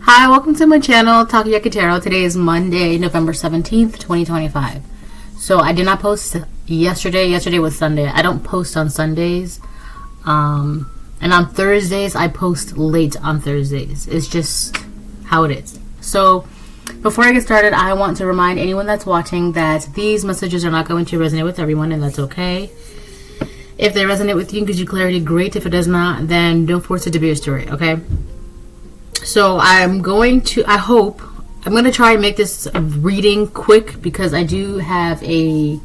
Hi, welcome to my channel, Takayaki Tarot. Today is Monday, November 17th, 2025. So I did not post yesterday. Yesterday was Sunday. I don't post on Sundays. And on Thursdays, I post late on Thursdays. It's just how it is. So before I get started, I want to remind anyone that's watching that these messages are not going to resonate with everyone, and that's okay. If they resonate with you and gives you clarity, great. If it does not, then don't force it to be your story, okay? So I'm going to try and make this reading quick because I do have a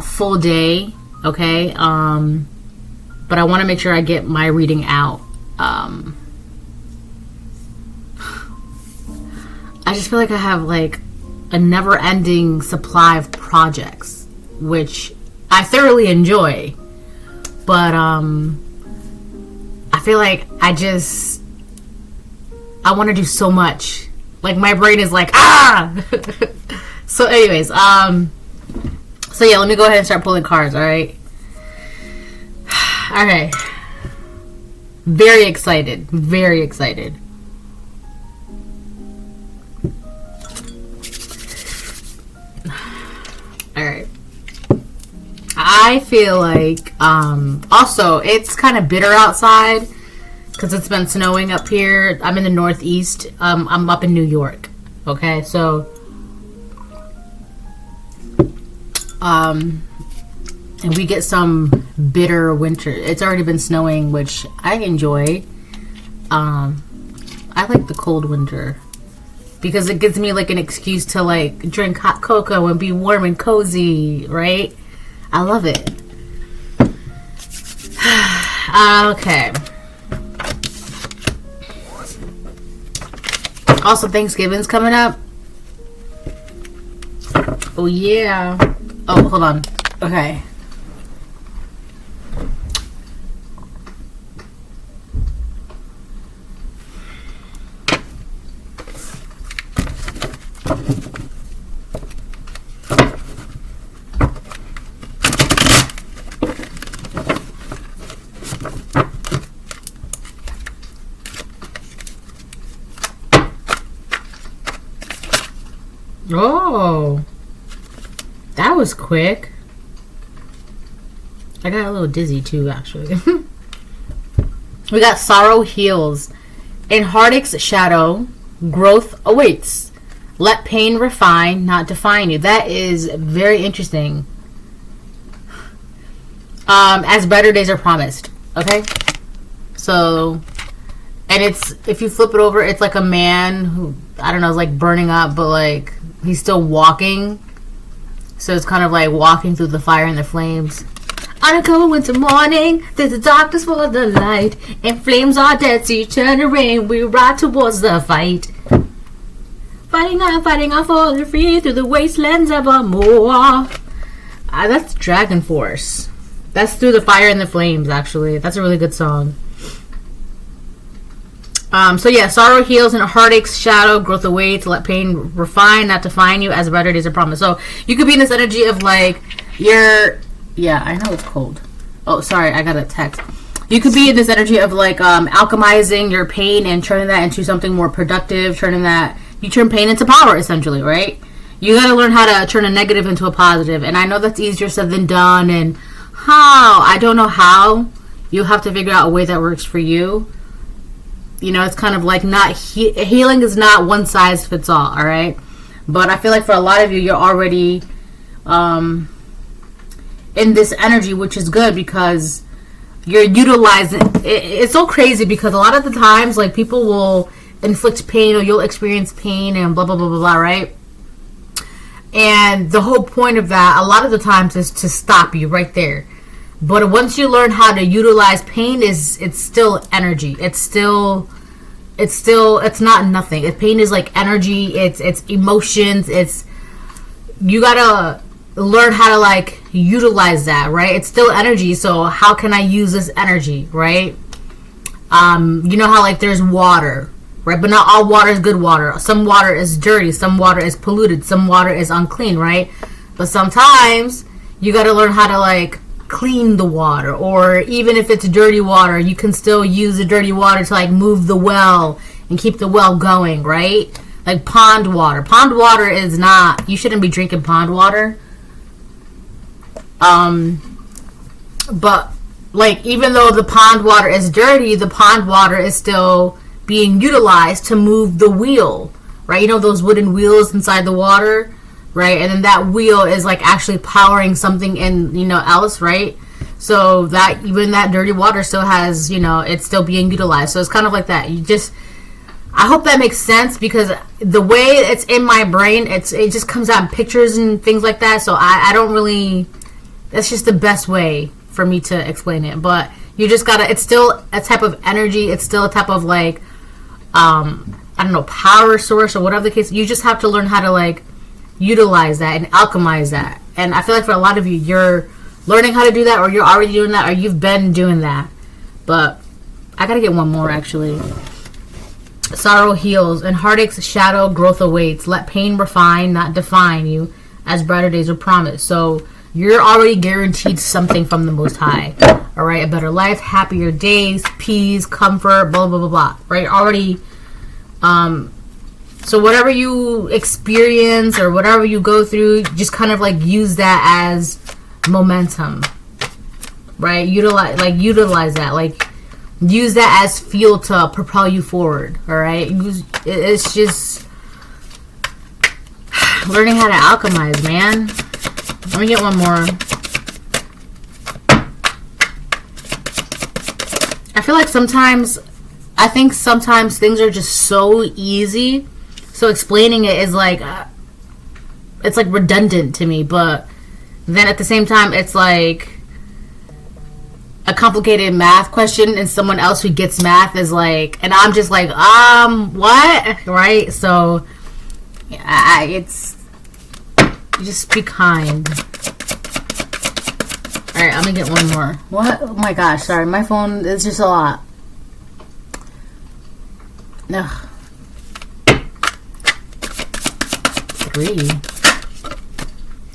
full day, okay? But I want to make sure I get my reading out. I just feel like I have like a never-ending supply of projects, which I thoroughly enjoy. But I feel like I want to do so much. Like my brain is like, ah! So anyways, so yeah, let me go ahead and start pulling cards, alright? Alright. Very excited. Very excited. Alright. I feel like, also, it's kind of bitter outside because it's been snowing up here. I'm in the Northeast. I'm up in New York. Okay, so and we get some bitter winter. It's already been snowing, which I enjoy. I like the cold winter because it gives me like an excuse to like drink hot cocoa and be warm and cozy, right? I love it. Okay. Also, Thanksgiving's coming up. Oh, yeah. Oh, hold on. Okay. Oh, that was quick. I got a little dizzy too, actually. We got sorrow heals. In heartache's shadow, growth awaits. Let pain refine, not define you. That is very interesting. As better days are promised. Okay? So, and it's, if you flip it over, it's like a man who, I don't know, is like burning up, but like he's still walking. So it's kind of like walking through the fire and the flames. On a cold winter morning, there's a darkness for the light, and flames are dead, so you turn the rain, we ride towards the fight. Fighting on for the free through the wastelands evermore. That's Dragon Force. That's Through the Fire and the Flames, actually. That's a really good song. So yeah, sorrow heals, and heartache's shadow, growth awaits. Let pain refine, not define you, as better days are promised. So you could be in this energy of like, yeah, I know it's cold. Oh, sorry, I got a text. You could be in this energy of like alchemizing your pain and turning that into something more productive, you turn pain into power, essentially, right? You gotta learn how to turn a negative into a positive. And I know that's easier said than done, and I don't know how. You'll have to figure out a way that works for you. You know, it's kind of like not healing is not one size fits all right? But I feel like for a lot of you, you're already in this energy, which is good because you're utilizing it's so crazy because a lot of the times, like, people will inflict pain or you'll experience pain and blah, blah, blah, blah, blah, right? And the whole point of that, a lot of the times, is to stop you right there. But once you learn how to utilize pain, it's still energy. It's not nothing. Pain is like energy. It's emotions. You gotta learn how to like utilize that, right? It's still energy. So how can I use this energy, right? You know how like there's water, right? But not all water is good water. Some water is dirty. Some water is polluted. Some water is unclean, right? But sometimes you gotta learn how to like clean the water, or even if it's dirty water, you can still use the dirty water to like move the well and keep the well going, right? Like pond water. Pond water is not, you shouldn't be drinking pond water. But like, even though the pond water is dirty, the pond water is still being utilized to move the wheel, right? You know those wooden wheels inside the water, right? And then that wheel is like actually powering something in, else, right? So that even that dirty water still has, it's still being utilized. So it's kind of like that. I hope that makes sense, because the way it's in my brain, it just comes out in pictures and things like that. So I don't really, that's just the best way for me to explain it. But you just gotta, it's still a type of energy. It's still a type of like, I don't know, power source or whatever the case. You just have to learn how to like utilize that and alchemize that. And I feel like for a lot of you, you're learning how to do that, or you're already doing that, or you've been doing that. But I gotta get one more actually. Sorrow heals and heartache's shadow growth awaits. Let pain refine, not define you, as brighter days are promised. So you're already guaranteed something from the Most High. All right, a better life, happier days, peace, comfort, blah blah blah blah. Right, already. So whatever you experience or whatever you go through, just kind of like use that as momentum. Right, utilize that. Like, use that as fuel to propel you forward. All right, it's just learning how to alchemize, man. Let me get one more. I feel like sometimes things are just so easy, so explaining it is like it's like redundant to me. But then at the same time, it's like a complicated math question, and someone else who gets math is like, and I'm just like, what? Right? So it's, just be kind. Alright, let me get one more. What? Oh my gosh, sorry, my phone is just a lot. Ugh. 3.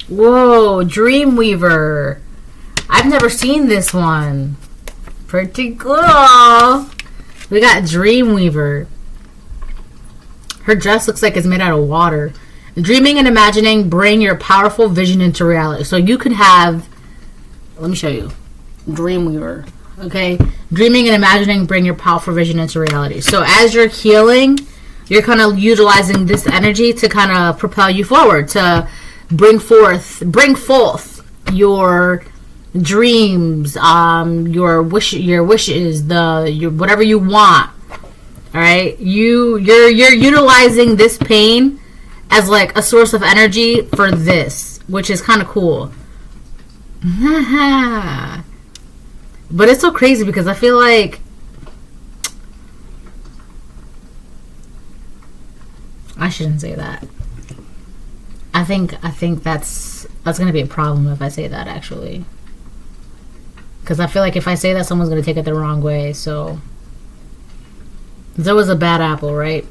Whoa, Dreamweaver. I've never seen this one. Pretty cool. We got Dreamweaver. Her dress looks like it's made out of water. Dreaming and imagining bring your powerful vision into reality. So you could have, let me show you. Dreamweaver. Okay? Dreaming and imagining bring your powerful vision into reality. So as you're healing, you're kind of utilizing this energy to kind of propel you forward, to bring forth your dreams, your wishes, your whatever you want. All right? You're utilizing this pain as like a source of energy for this, which is kind of cool. But it's so crazy because I feel like I shouldn't say that. I think that's gonna be a problem if I say that, actually, because I feel like if I say that, someone's gonna take it the wrong way. So there was a bad apple, right?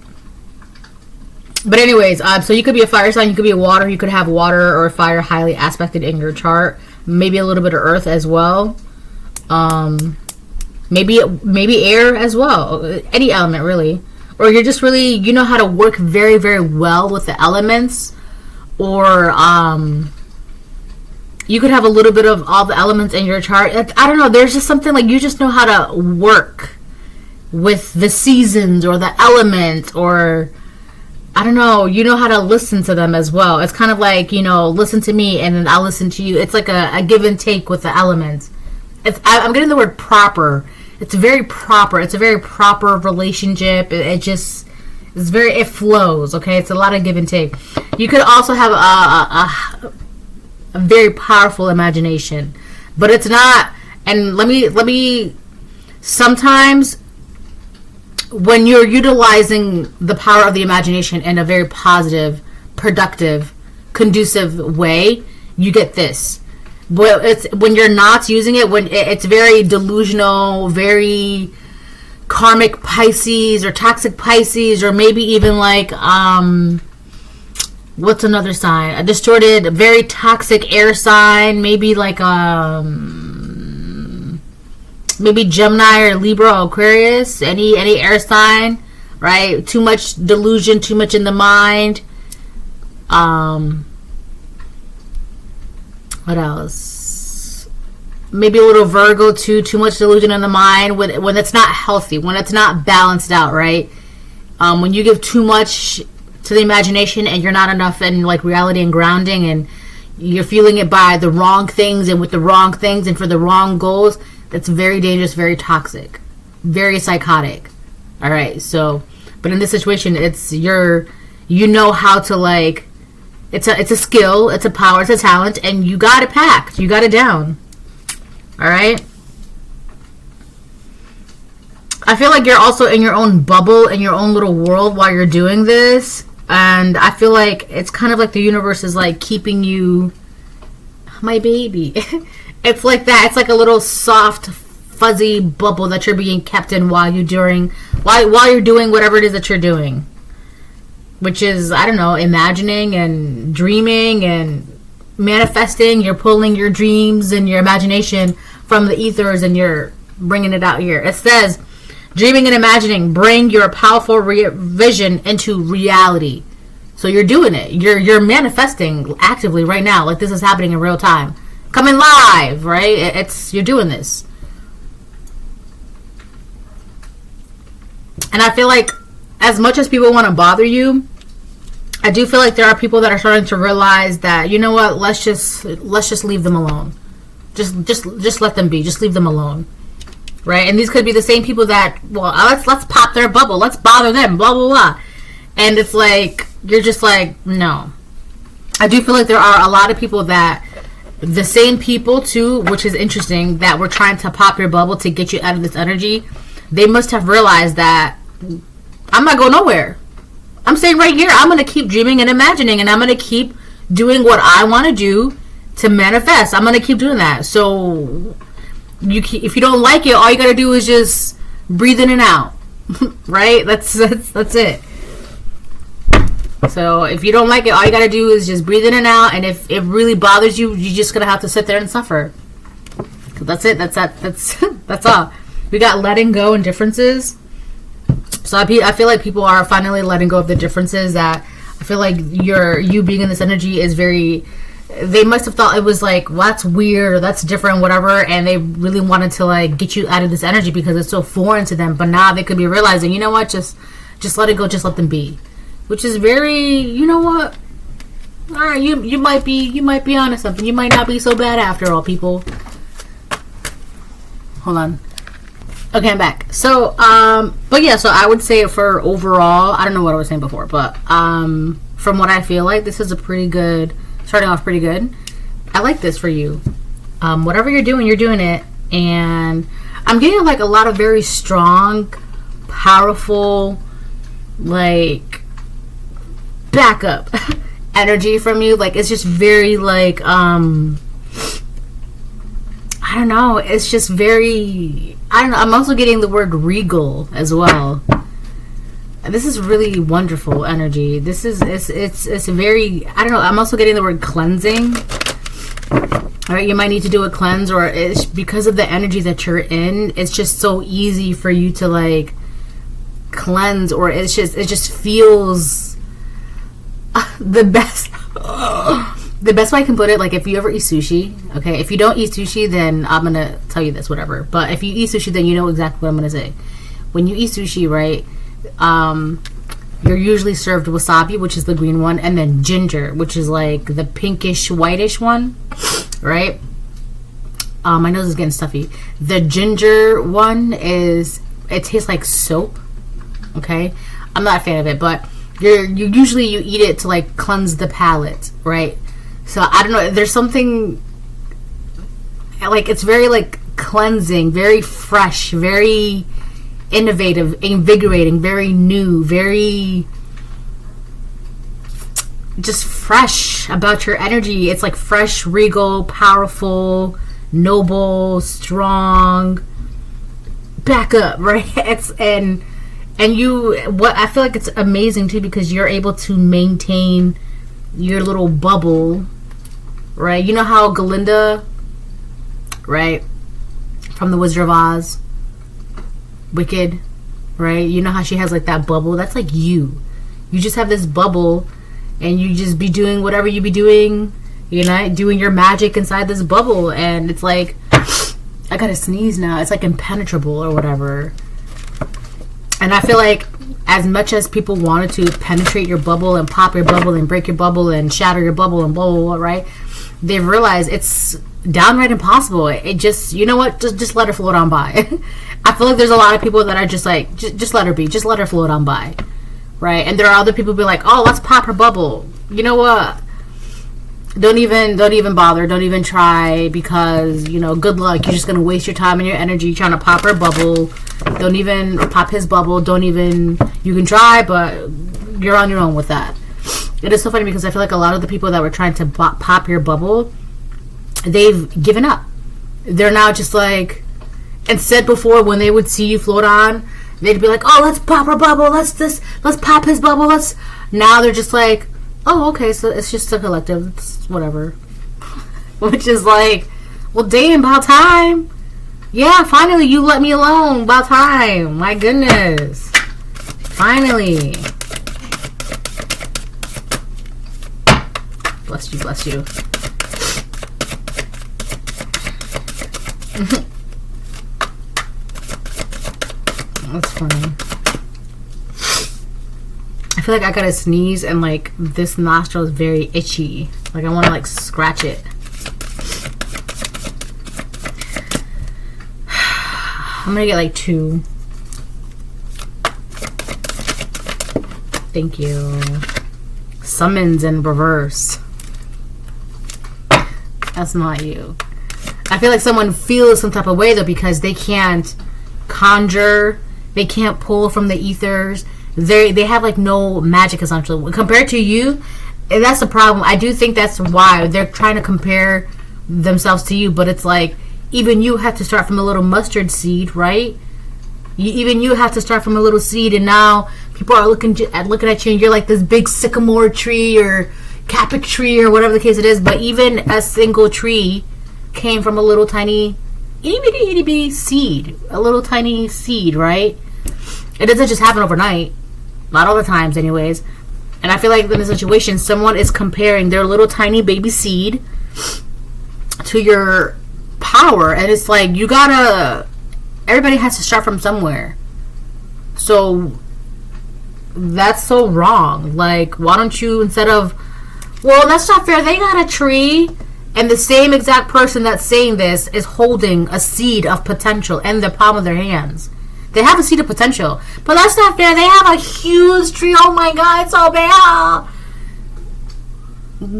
But anyways, so you could be a fire sign, you could be a water, you could have water or fire highly aspected in your chart. Maybe a little bit of earth as well. Maybe air as well. Any element, really. Or you're just really, you know how to work very, very well with the elements. Or you could have a little bit of all the elements in your chart. I don't know, there's just something like you just know how to work with the seasons or the elements, or I don't know, you know how to listen to them as well. It's kind of like, listen to me and then I'll listen to you. It's like a give and take with the elements. I'm getting the word proper. It's very proper. It's a very proper relationship. It flows, okay? It's a lot of give and take. You could also have a very powerful imagination, but it's not, and let me sometimes when you're utilizing the power of the imagination in a very positive, productive, conducive way, you get this. But it's when you're not using it, when it's very delusional, very karmic Pisces or toxic Pisces, or maybe even like what's another sign? A distorted, very toxic air sign, maybe like maybe Gemini or Libra or Aquarius, any air sign. right? Too much delusion, too much in the mind. What else? Maybe a little Virgo too. Too much delusion in the mind when it's not healthy, when it's not balanced out, right? When you give too much to the imagination and you're not enough in like reality and grounding, and you're fueling it by the wrong things and with the wrong things and for the wrong goals, that's very dangerous, very toxic, very psychotic. All right, so, but in this situation, it's you know how to like, it's a skill, it's a power, it's a talent, and you got it packed, you got it down. All right. I feel like you're also in your own bubble, in your own little world while you're doing this. And I feel like it's kind of like the universe is like keeping you, my baby. It's like that. It's like a little soft, fuzzy bubble that you're being kept in while you're doing whatever it is that you're doing. Which is, I don't know, imagining and dreaming and manifesting. You're pulling your dreams and your imagination from the ethers and you're bringing it out here. It says, dreaming and imagining, bring your powerful vision into reality. So you're doing it. You're manifesting actively right now, like this is happening in real time, coming live, right? You're doing this, and I feel like as much as people want to bother you, I do feel like there are people that are starting to realize that, you know what? Let's just leave them alone. Just let them be. Just leave them alone. Right? And these could be the same people that, well, let's pop their bubble. Let's bother them. Blah, blah, blah. And it's like, you're just like, no. I do feel like there are a lot of people that, the same people too, which is interesting, that were trying to pop your bubble to get you out of this energy. They must have realized that I'm not going nowhere. I'm staying right here. I'm going to keep dreaming and imagining, and I'm going to keep doing what I want to do to manifest. I'm going to keep doing that. So if you don't like it, all you got to do is just breathe in and out. Right? That's it. So if you don't like it, all you got to do is just breathe in and out, and if it really bothers you, you're just going to have to sit there and suffer. That's it. That's all. We got letting go and differences. So I feel like people are finally letting go of the differences. That I feel like you being in this energy is very. They must have thought it was like, well, that's weird or that's different, whatever, and they really wanted to like get you out of this energy because it's so foreign to them. But now they could be realizing, you know what, just let it go, just let them be, which is very, you know what, all right, you might be onto something. You might not be so bad after all, people. Hold on. Okay, I'm back. So, but yeah, so I would say for overall, I don't know what I was saying before, but from what I feel like, this is starting off pretty good. I like this for you. Whatever you're doing it, and I'm getting like a lot of very strong, powerful, like backup energy from you. Like it's just very like I don't know. It's just very, I don't know. I'm also getting the word regal as well. This is really wonderful energy. This is, it's very, I don't know. I'm also getting the word cleansing. All right, you might need to do a cleanse, or it's because of the energy that you're in. It's just so easy for you to like cleanse, or it just feels the best. The best way I can put it, like if you ever eat sushi, okay, if you don't eat sushi, then I'm going to tell you this, whatever. But if you eat sushi, then you know exactly what I'm going to say. When you eat sushi, right, you're usually served wasabi, which is the green one, and then ginger, which is like the pinkish, whitish one, right? My nose is getting stuffy. The ginger one it tastes like soap, okay? I'm not a fan of it, but you usually eat it to like cleanse the palate, right? So I don't know, there's something like, it's very like cleansing, very fresh, very innovative, invigorating, very new, very just fresh about your energy. It's like fresh, regal, powerful, noble, strong, back up, right? And what I feel like it's amazing too, because you're able to maintain your little bubble, right? You know how Glinda, right, from the Wizard of Oz, Wicked, right? You know how she has like that bubble? That's like you. You just have this bubble, and you just be doing whatever you be doing, you know, doing your magic inside this bubble, and it's like, I gotta sneeze now. It's like impenetrable or whatever. And I feel like as much as people wanted to penetrate your bubble and pop your bubble and break your bubble and shatter your bubble and blah, blah, blah, right? They've realized it's downright impossible. It just, you know what? Just let her float on by. I feel like there's a lot of people that are just like, just let her be. Just let her float on by. Right? And there are other people who be like, oh, let's pop her bubble. You know what? Don't even bother. Don't even try, because, you know, good luck. You're just going to waste your time and your energy trying to pop her bubble. Don't even pop his bubble. Don't even, you can try, but you're on your own with that. It is so funny because I feel like a lot of the people that were trying to pop your bubble, they've given up. They're now just like, instead before when they would see you float on, they'd be like, oh, let's pop her bubble. Let's pop his bubble. Now they're just like, oh, okay, so it's just a collective. It's whatever. Which is like, well, damn, about time. Yeah, finally, you let me alone. About time. My goodness. Finally. Bless you, bless you. That's funny. I feel like I gotta sneeze and like this nostril is very itchy. Like I want to like scratch it. I'm gonna get like 2. Thank you. Summons in reverse. That's not you. I feel like someone feels some type of way though because they can't conjure, they can't pull from the ethers. They have like no magic essentially compared to you, and that's the problem. I do think that's why they're trying to compare themselves to you, but it's like even you have to start from a little mustard seed, right? Even you have to start from a little seed, and now people are looking at you, and you're like this big sycamore tree or capic tree or whatever the case it is. But even a single tree came from a little tiny itty bitty seed, a little tiny seed, right? It doesn't just happen overnight. Not all the times, anyways. And I feel like in a situation, someone is comparing their little tiny baby seed to your power, and it's like you gotta. Everybody has to start from somewhere. So that's so wrong. Like, why don't you, instead of, well, that's not fair. They got a tree, and the same exact person that's saying this is holding a seed of potential in the palm of their hands. They have a seed of potential. But that's not fair. They have a huge tree. Oh my God, it's so big.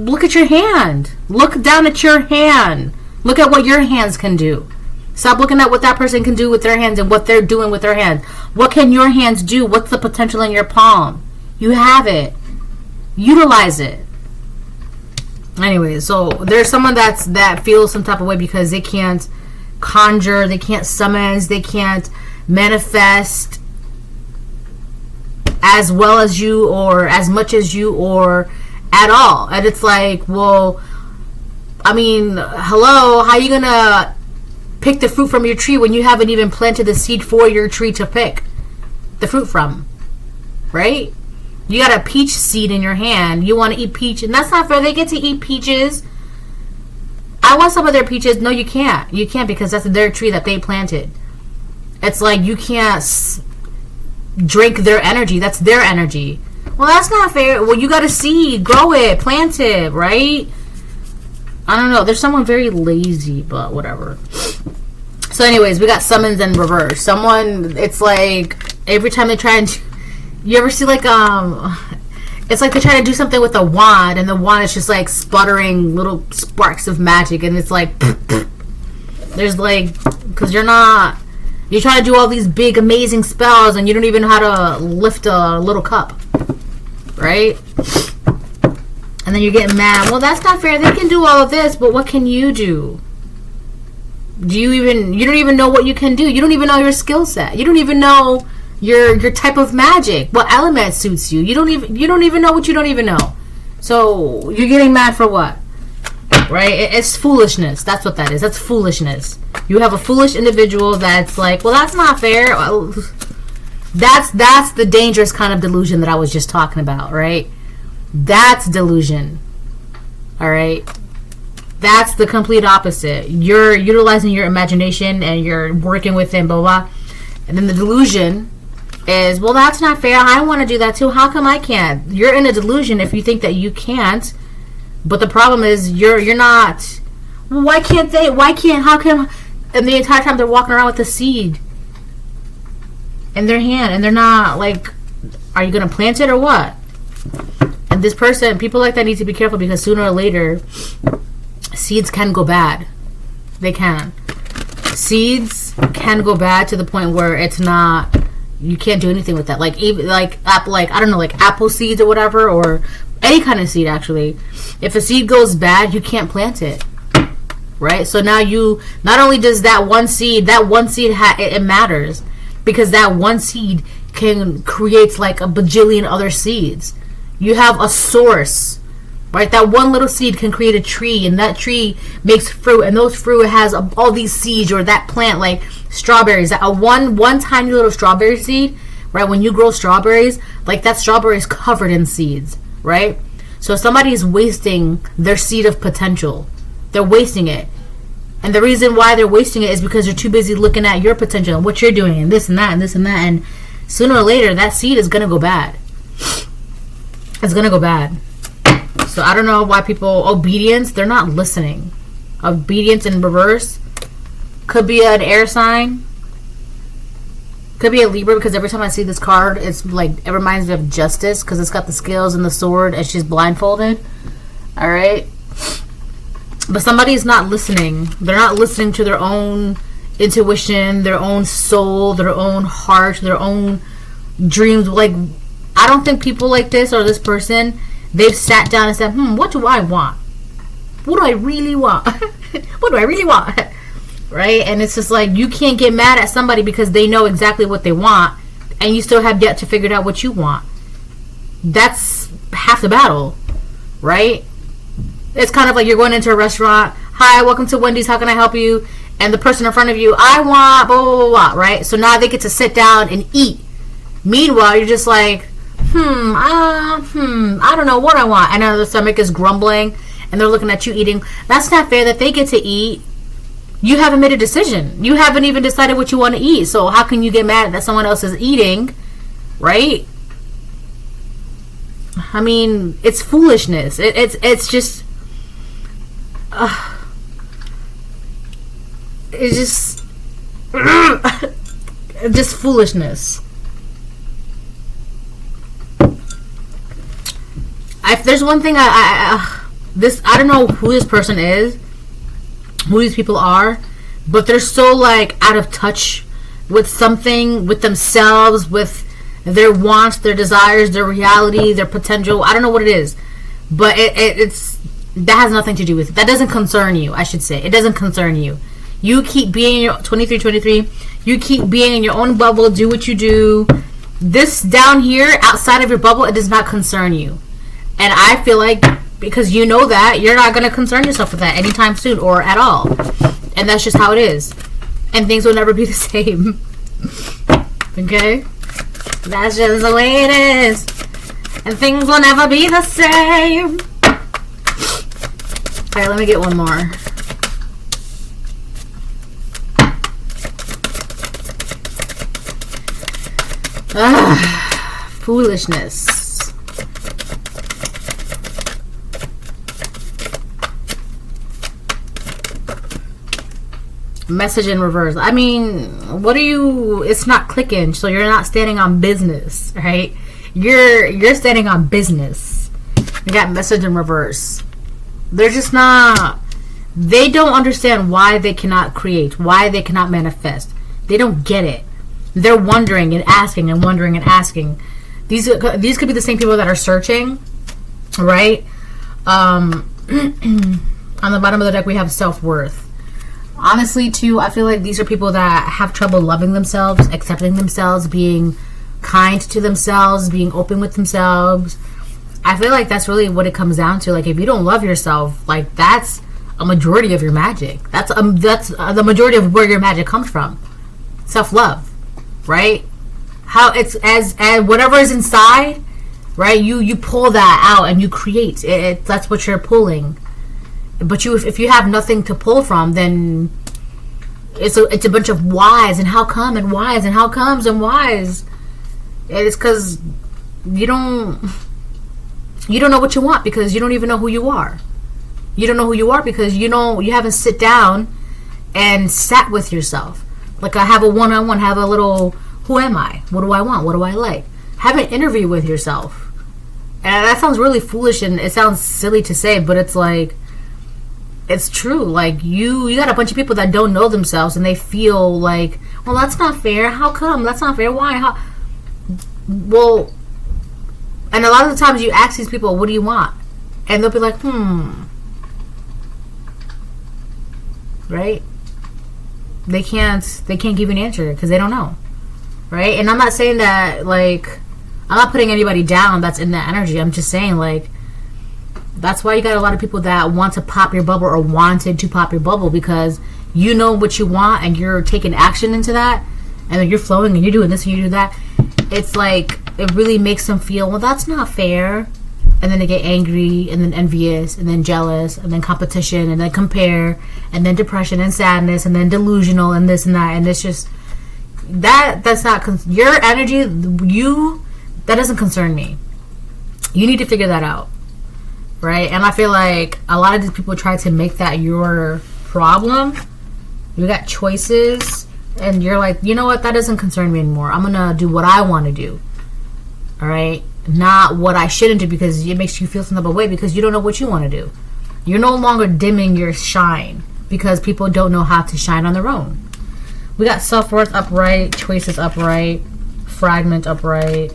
Look at your hand. Look down at your hand. Look at what your hands can do. Stop looking at what that person can do with their hands and what they're doing with their hands. What can your hands do? What's the potential in your palm? You have it. Utilize it. Anyway, so there's someone that feels some type of way because they can't conjure, they can't summons, they can't manifest as well as you or as much as you or at all. And it's like, well, I mean, hello, how are you gonna pick the fruit from your tree when you haven't even planted the seed for your tree to pick the fruit from, right? You got a peach seed in your hand. You want to eat peach, and that's not fair. They get to eat peaches. I want some of their peaches. No, you can't. You can't because that's their tree that they planted. It's like you can't drink their energy. That's their energy. Well, that's not fair. Well, you got a seed. Grow it. Plant it, right? I don't know. There's someone very lazy, but whatever. So anyways, we got summons in reverse. Someone, it's like every time they try and... You ever see like, it's like they try to do something with a wand, and the wand is just like sputtering little sparks of magic, and it's like... There's like... Because you're trying to do all these big, amazing spells, and you don't even know how to lift a little cup. Right? And then you get mad. Well, that's not fair. They can do all of this, but what can you do? You don't even know what you can do. You don't even know your skill set. You don't even know your type of magic. What element suits you. You don't even know what you don't even know. So you're getting mad for what? Right? It's foolishness. That's what that is. That's foolishness. You have a foolish individual that's like, well, that's not fair. That's the dangerous kind of delusion that I was just talking about, right? That's delusion. All right? That's the complete opposite. You're utilizing your imagination and you're working within blah, blah. And then the delusion is, well, that's not fair. I want to do that too. How come I can't? You're in a delusion if you think that you can't. But the problem is you're not. Why can't they? Why can't? How come? And the entire time they're walking around with a seed in their hand and they're not like, are you going to plant it or what? And this person, people like that need to be careful because sooner or later, seeds can go bad. They can. Seeds can go bad to the point where it's not, you can't do anything with that. Like even like I don't know, like apple seeds or whatever, or any kind of seed actually. If a seed goes bad, you can't plant it. Right? So now you, not only does that one seed it matters because that one seed can create like a bajillion other seeds. You have a source. Right, that one little seed can create a tree, and that tree makes fruit, and those fruit has all these seeds, or that plant, like strawberries. A one tiny little strawberry seed, right? When you grow strawberries, like that strawberry is covered in seeds, right? So somebody is wasting their seed of potential. They're wasting it, and the reason why they're wasting it is because they're too busy looking at your potential and what you're doing, and this and that, and this and that, and sooner or later, that seed is gonna go bad. It's gonna go bad. So I don't know why people, obedience, they're not listening. Obedience in reverse could be an air sign. Could be a Libra, because every time I see this card, it's like, it reminds me of Justice, because it's got the scales and the sword and she's blindfolded. Alright? But somebody's not listening. They're not listening to their own intuition, their own soul, their own heart, their own dreams. Like, I don't think people like this or this person, they've sat down and said, what do I want? What do I really want? What do I really want? Right? And it's just like, you can't get mad at somebody because they know exactly what they want and you still have yet to figure out what you want. That's half the battle. Right? It's kind of like you're going into a restaurant. Hi, welcome to Wendy's. How can I help you? And the person in front of you, I want blah, blah, blah, blah. Right? So now they get to sit down and eat. Meanwhile, you're just like, I don't know what I want. I know the stomach is grumbling and they're looking at you eating. That's not fair that they get to eat. You haven't made a decision. You haven't even decided what you want to eat. So how can you get mad that someone else is eating? Right? I mean, it's foolishness. It's just it's just foolishness. If there's one thing I don't know who this person is, who these people are, but they're so like out of touch with something, with themselves, with their wants, their desires, their reality, their potential. I don't know what it is, but it's that has nothing to do with it. That doesn't concern you, I should say. It doesn't concern you. You keep being in your 23. You keep being in your own bubble. Do what you do. This down here, outside of your bubble, it does not concern you. And I feel like because you know that, you're not going to concern yourself with that anytime soon or at all. And that's just how it is. And things will never be the same. Okay? That's just the way it is. And things will never be the same. Alright, let me get one more. Foolishness. Message in reverse. I mean, what are you? It's not clicking, so you're not standing on business, right? You're standing on business. You got message in reverse. They're just not. They don't understand why they cannot create, why they cannot manifest. They don't get it. They're wondering and asking and wondering and asking. These could be the same people that are searching, right? On the bottom of the deck, we have self-worth. Honestly, too, I feel like these are people that have trouble loving themselves, accepting themselves, being kind to themselves, being open with themselves. I feel like that's really what it comes down to. Like, if you don't love yourself, like, that's a majority of your magic. That's the majority of where your magic comes from. Self-love, right? how it's as whatever is inside, right? You pull that out and you create it. That's what you're pulling. But if you have nothing to pull from, then it's a bunch of whys and how come and whys and how comes and whys. It's because you don't know what you want, because you don't even know who you are. You don't know who you are because you haven't sit down and sat with yourself. Like, I have a one-on-one, have a little, who am I? What do I want? What do I like? Have an interview with yourself. And that sounds really foolish and it sounds silly to say, but it's like, it's true. Like, you got a bunch of people that don't know themselves and they feel like, well, that's not fair. How come? That's not fair. Why? How? Well, and a lot of the times you ask these people, what do you want? And they'll be like, right? They can't give you an answer because they don't know, right? And I'm not saying that, like, I'm not putting anybody down that's in that energy. I'm just saying, like, that's why you got a lot of people that want to pop your bubble or wanted to pop your bubble, because you know what you want and you're taking action into that, and then you're flowing and you're doing this and you do that. It's like, it really makes them feel, well, that's not fair. And then they get angry, and then envious, and then jealous, and then competition, and then compare, and then depression and sadness, and then delusional, and this and that. And it's just, that's not, your energy, that doesn't concern me. You need to figure that out, right? And I feel like a lot of these people try to make that your problem. You got choices, and you're like, you know what, that doesn't concern me anymore. I'm gonna do what I want to do, all right? Not what I shouldn't do, because it makes you feel some type of way because you don't know what you want to do. You're no longer dimming your shine because people don't know how to shine on their own. We got self-worth upright, choices upright, fragment upright.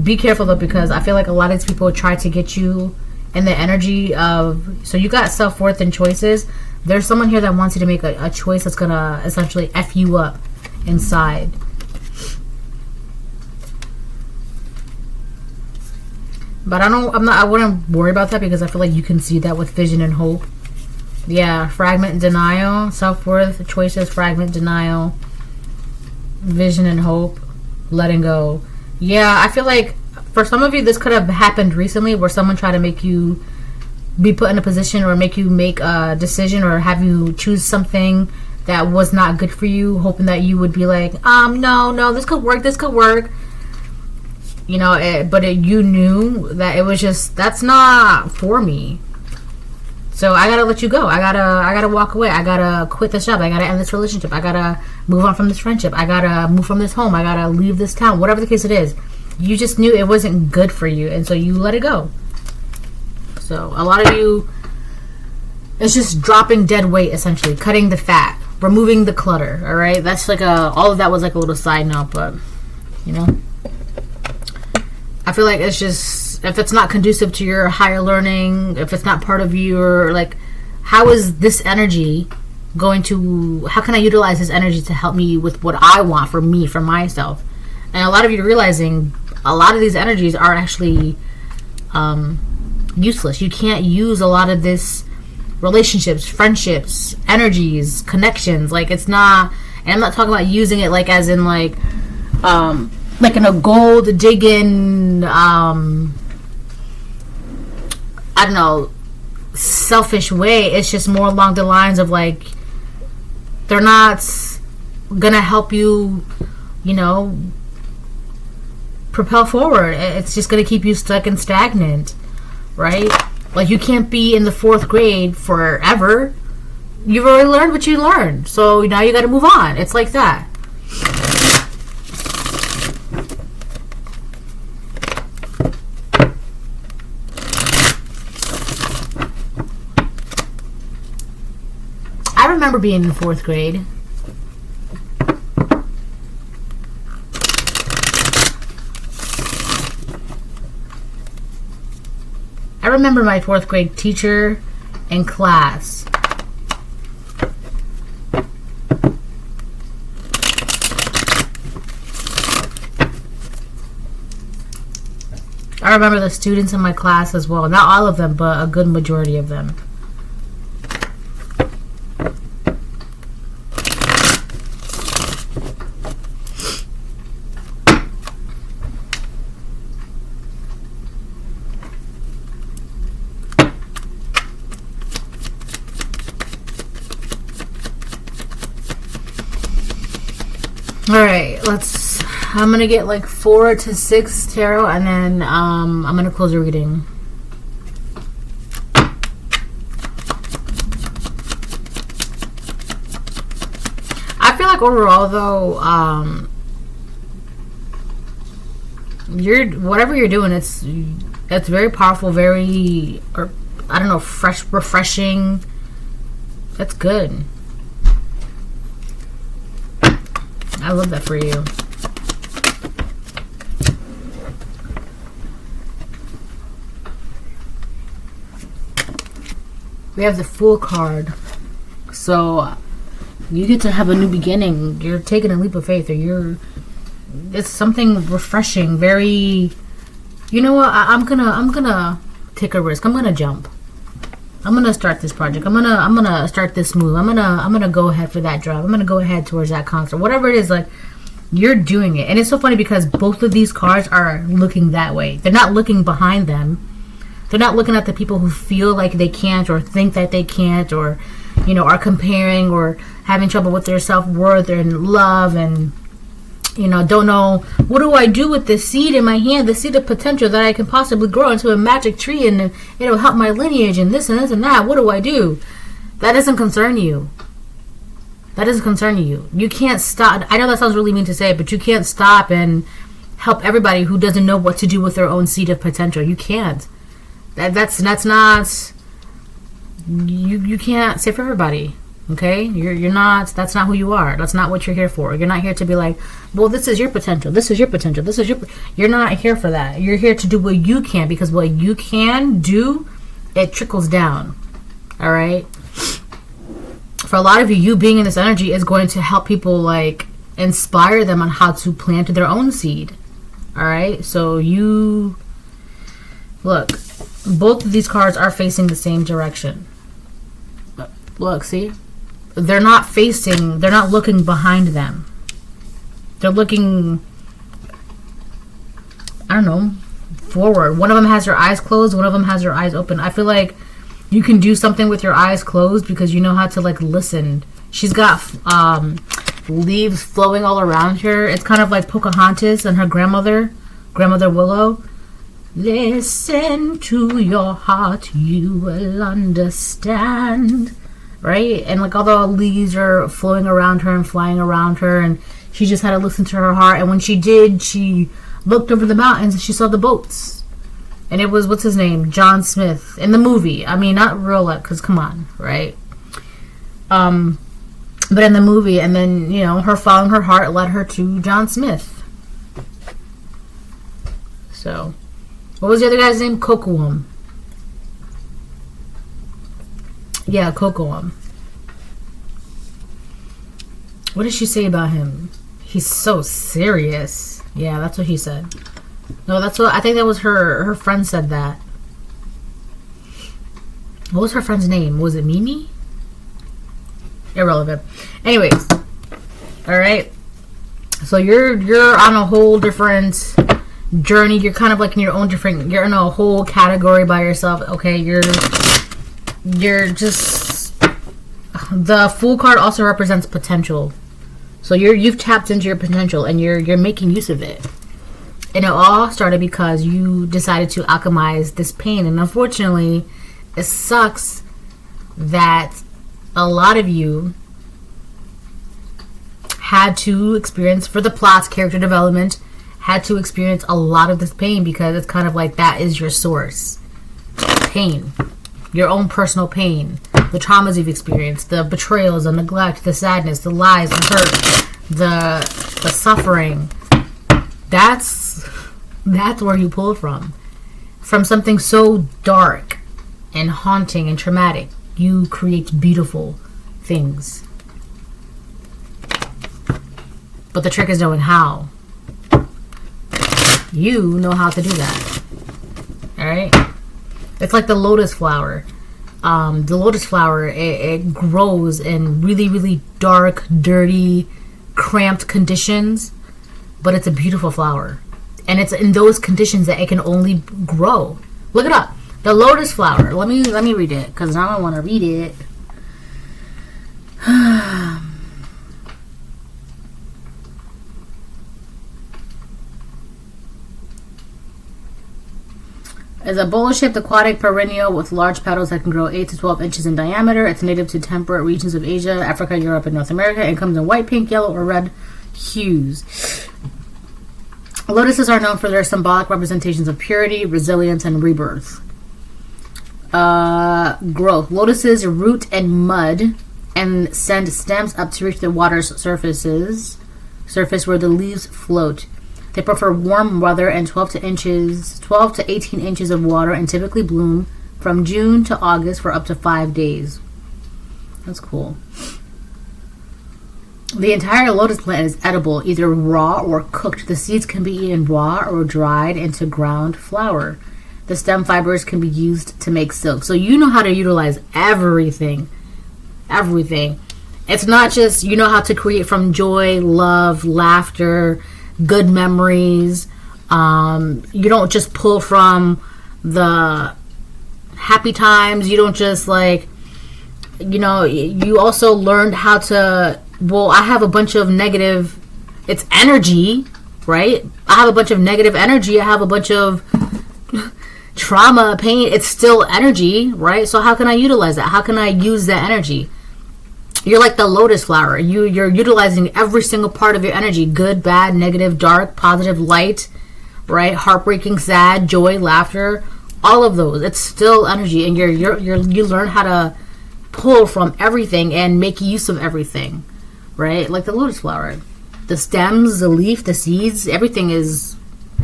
Be careful though, because I feel like a lot of these people try to get you in the energy of, so you got self-worth and choices. There's someone here that wants you to make a choice that's gonna essentially F you up inside. But I wouldn't worry about that, because I feel like you can see that with vision and hope. Yeah, fragment and denial, self-worth, choices, fragment, denial, vision and hope, letting go. Yeah, I feel like for some of you, this could have happened recently, where someone tried to make you be put in a position or make you make a decision or have you choose something that was not good for you, hoping that you would be like, no, this could work. You know, you knew that it was just, that's not for me. So I gotta let you go. I gotta walk away. I gotta quit this job. I gotta end this relationship. I gotta move on from this friendship. I gotta move from this home. I gotta leave this town. Whatever the case it is, you just knew it wasn't good for you, and so you let it go. So a lot of you, it's just dropping dead weight, essentially, cutting the fat, removing the clutter. All right, that's like all of that was like a little side note, but you know. I feel like it's just, if it's not conducive to your higher learning, if it's not part of your, like, how is this energy how can I utilize this energy to help me with what I want for me, for myself? And a lot of you are realizing a lot of these energies are actually useless. You can't use a lot of this relationships, friendships, energies, connections. Like, it's not, and I'm not talking about using it like as in like in a gold digging, I don't know, selfish way. It's just more along the lines of like, they're not gonna help you, you know, propel forward. It's just gonna keep you stuck and stagnant, right? Like, you can't be in the 4th grade forever. You've already learned what you learned, so now you gotta move on. It's like that. I remember being in 4th grade. I remember my 4th grade teacher in class. I remember the students in my class as well. Not all of them, but a good majority of them. I'm gonna get like 4 to 6 tarot, and then I'm gonna close the reading. I feel like overall though, whatever you're doing, it's very powerful, very, or I don't know, refreshing. That's good. I love that for you. We have the Fool card. So you get to have a new beginning. You're taking a leap of faith, or it's something refreshing, very, you know what, I'm gonna take a risk. I'm gonna jump. I'm gonna start this project. I'm gonna start this move. I'm gonna go ahead for that job. I'm gonna go ahead towards that concert. Whatever it is, like, you're doing it. And it's so funny because both of these cards are looking that way. They're not looking behind them. They're not looking at the people who feel like they can't, or think that they can't, or, you know, are comparing or having trouble with their self-worth and love, and, you know, don't know, what do I do with this seed in my hand, the seed of potential that I can possibly grow into a magic tree, and it'll help my lineage, and this and this and that. What do I do? That doesn't concern you. That doesn't concern you. You can't stop. I know that sounds really mean to say, but you can't stop and help everybody who doesn't know what to do with their own seed of potential. You can't. That's not. You can't save everybody. Okay, you're not. That's not who you are. That's not what you're here for. You're not here to be like, well, this is your potential. This is your potential. This is your. You're not here for that. You're here to do what you can, because what you can do, it trickles down. All right. For a lot of you, you being in this energy is going to help people, like, inspire them on how to plant their own seed. All right. So you look. Both of these cards are facing the same direction. Look, see? They're not looking behind them. They're looking, I don't know, forward. One of them has their eyes closed. One of them has their eyes open. I feel like you can do something with your eyes closed because you know how to, like, listen. She's got leaves flowing all around her. It's kind of like Pocahontas and her grandmother Willow. Listen to your heart, you will understand. Right? And, like, all the leaves are flowing around her and flying around her, and she just had to listen to her heart. And when she did, she looked over the mountains and she saw the boats. And it was, what's his name? John Smith. In the movie. I mean, not real life, because come on, right? But in the movie, and then, you know, her following her heart led her to John Smith. So, what was the other guy's name? Kocoum. Yeah, Kocoum. What did she say about him? He's so serious. Yeah, that's what he said. No, that's what I think. That was her friend said that. What was her friend's name? Was it Mimi? Irrelevant. Anyways, all right. So you're on a whole different journey. You're kind of like in your own different. You're in a whole category by yourself. Okay, you're just. The Fool card also represents potential. So you've tapped into your potential and you're making use of it. And it all started because you decided to alchemize this pain. And unfortunately, it sucks that a lot of you had to experience, for the plot's character development, had to experience a lot of this pain, because it's kind of like that is your source. Pain. Your own personal pain. The traumas you've experienced. The betrayals, the neglect, the sadness, the lies, the hurt, the suffering. That's where you pull from. From something so dark and haunting and traumatic, you create beautiful things. But the trick is knowing how. You know how to do that. Alright? It's like the lotus flower. The lotus flower, it grows in really, really dark, dirty, cramped conditions. But it's a beautiful flower. And it's in those conditions that it can only grow. Look it up. The lotus flower. Let me read it, because now I want to read it. Is a bowl-shaped aquatic perennial with large petals that can grow 8 to 12 inches in diameter. It's native to temperate regions of Asia, Africa, Europe, and North America. It comes in white, pink, yellow, or red hues. Lotuses are known for their symbolic representations of purity, resilience, and rebirth. Growth. Lotuses root in mud and send stems up to reach the water's surface where the leaves float. They prefer warm weather and 12 to 18 inches of water, and typically bloom from June to August for up to 5 days. That's cool. The entire lotus plant is edible, either raw or cooked. The seeds can be eaten raw or dried into ground flour. The stem fibers can be used to make silk. So you know how to utilize everything. Everything. It's not just, you know how to create from joy, love, laughter, good memories. You don't just pull from the happy times. You don't just you also learned how to, I have a bunch of negative, it's energy, right? I have a bunch of negative energy. I have a bunch of trauma, pain. It's still energy, right? So how can I utilize that? How can I use that energy? You're like the lotus flower. You're utilizing every single part of your energy. Good, bad, negative, dark, positive, light, right? Heartbreaking, sad, joy, laughter, all of those. It's still energy, and you learn how to pull from everything and make use of everything, right? Like the lotus flower. The stems, the leaf, the seeds, everything is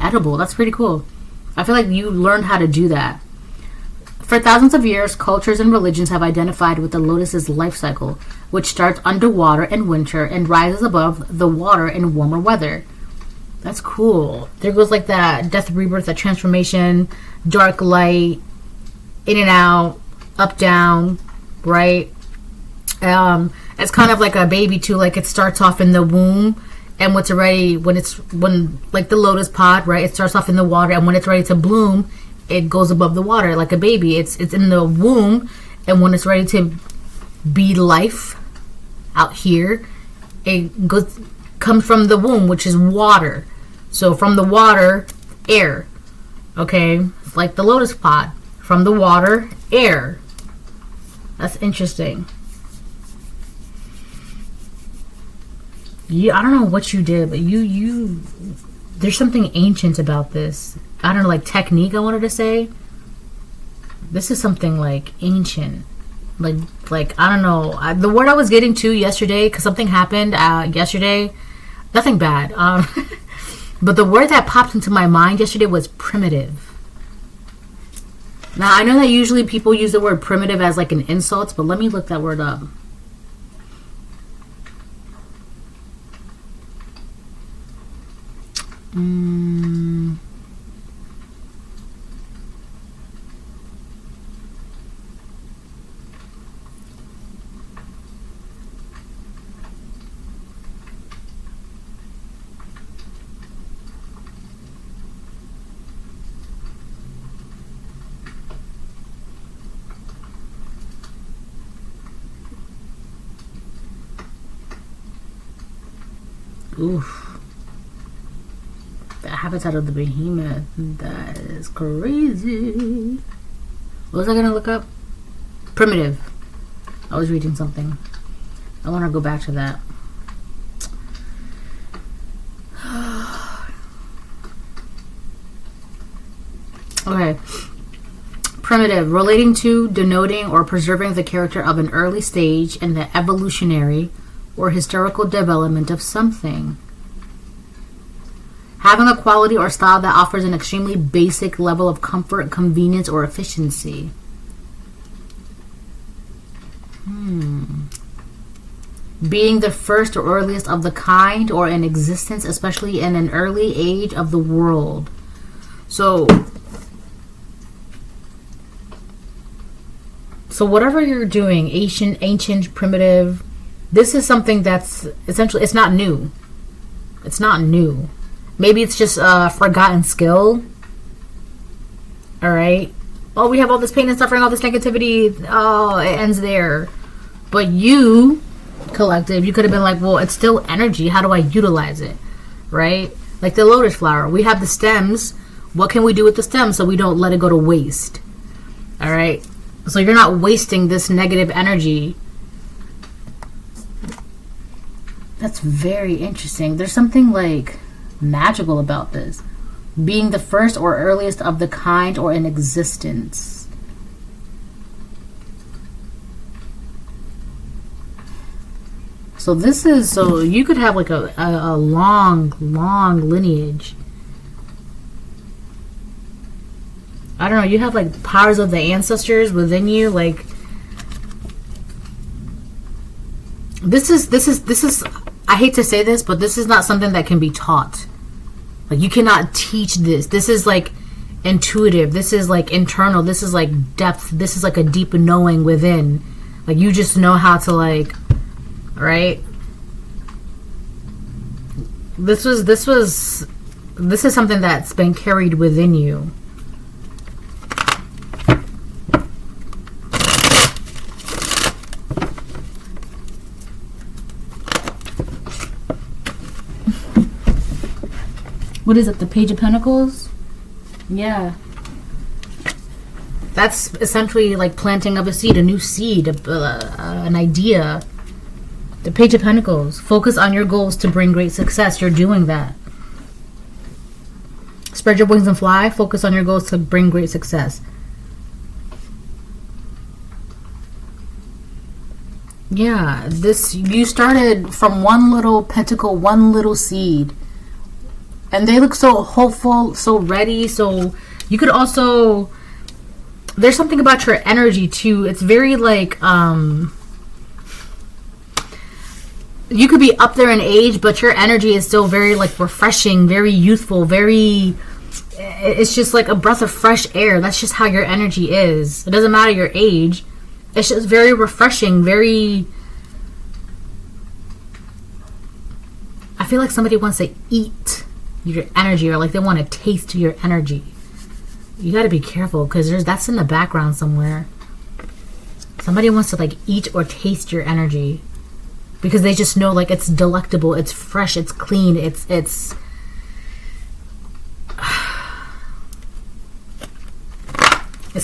edible. That's pretty cool. I feel like you learned how to do that. For thousands of years, cultures and religions have identified with the lotus's life cycle, which starts underwater in winter and rises above the water in warmer weather. That's cool. There goes like that death, rebirth, that transformation, dark, light, in and out, up, down, right? It's kind of like a baby too. Like it starts off in the womb, and like the lotus pod, right? It starts off in the water, and when it's ready to bloom, it goes above the water like a baby. It's in the womb, and when it's ready to be life out here, it comes from the womb, which is water. So from the water, air. Okay, it's like the lotus pod. From the water, air. That's interesting. I don't know what you did, but you there's something ancient about this. I don't know, like technique, I wanted to say. This is something like ancient. Like I don't know. The word I was getting to yesterday, because something happened yesterday. Nothing bad. But the word that popped into my mind yesterday was primitive. Now, I know that usually people use the word primitive as like an insult, but let me look that word up. Oof. The habitat of the behemoth. That is crazy. What was I gonna look up? Primitive. I was reading something. I want to go back to that. Okay. Primitive. Relating to, denoting, or preserving the character of an early stage in the evolutionary or historical development of something. Having a quality or style that offers an extremely basic level of comfort, convenience, or efficiency. Being the first or earliest of the kind or in existence, especially in an early age of the world. So whatever you're doing, ancient, primitive, this is something that's essentially, it's not new. It's not new. Maybe it's just a forgotten skill. Alright? Oh, we have all this pain and suffering, all this negativity. Oh, it ends there. But you, collective, you could have been like, well, it's still energy. How do I utilize it? Right? Like the lotus flower. We have the stems, What can we do with the stem so we don't let it go to waste? All right. So you're not wasting this negative energy. That's very interesting. There's something like magical about this. Being the first or earliest of the kind or in existence. So this is, so you could have like a long lineage. I don't know, you have like powers of the ancestors within you. Like this is I hate to say this, but this is not something that can be taught. Like you cannot teach this. This is like intuitive. This is like internal. This is like depth. This is like a deep knowing within. Like you just know how to like, right? This is something that's been carried within you. What is it? The Page of Pentacles? Yeah. That's essentially like planting of a seed, a new seed, an idea. The Page of Pentacles. Focus on your goals to bring great success. You're doing that. Spread your wings and fly. Focus on your goals to bring great success. Yeah, you started from one little pentacle, one little seed. And they look so hopeful, so ready. So you could also, there's something about your energy too. It's very like, you could be up there in age, but your energy is still very like refreshing, very youthful, it's just like a breath of fresh air. That's just how your energy is. It doesn't matter your age. It's just very refreshing, I feel like somebody wants to eat your energy, or like they want to taste your energy. You got to be careful because that's in the background somewhere. Somebody wants to like eat or taste your energy because they just know like it's delectable, it's fresh, it's clean, it's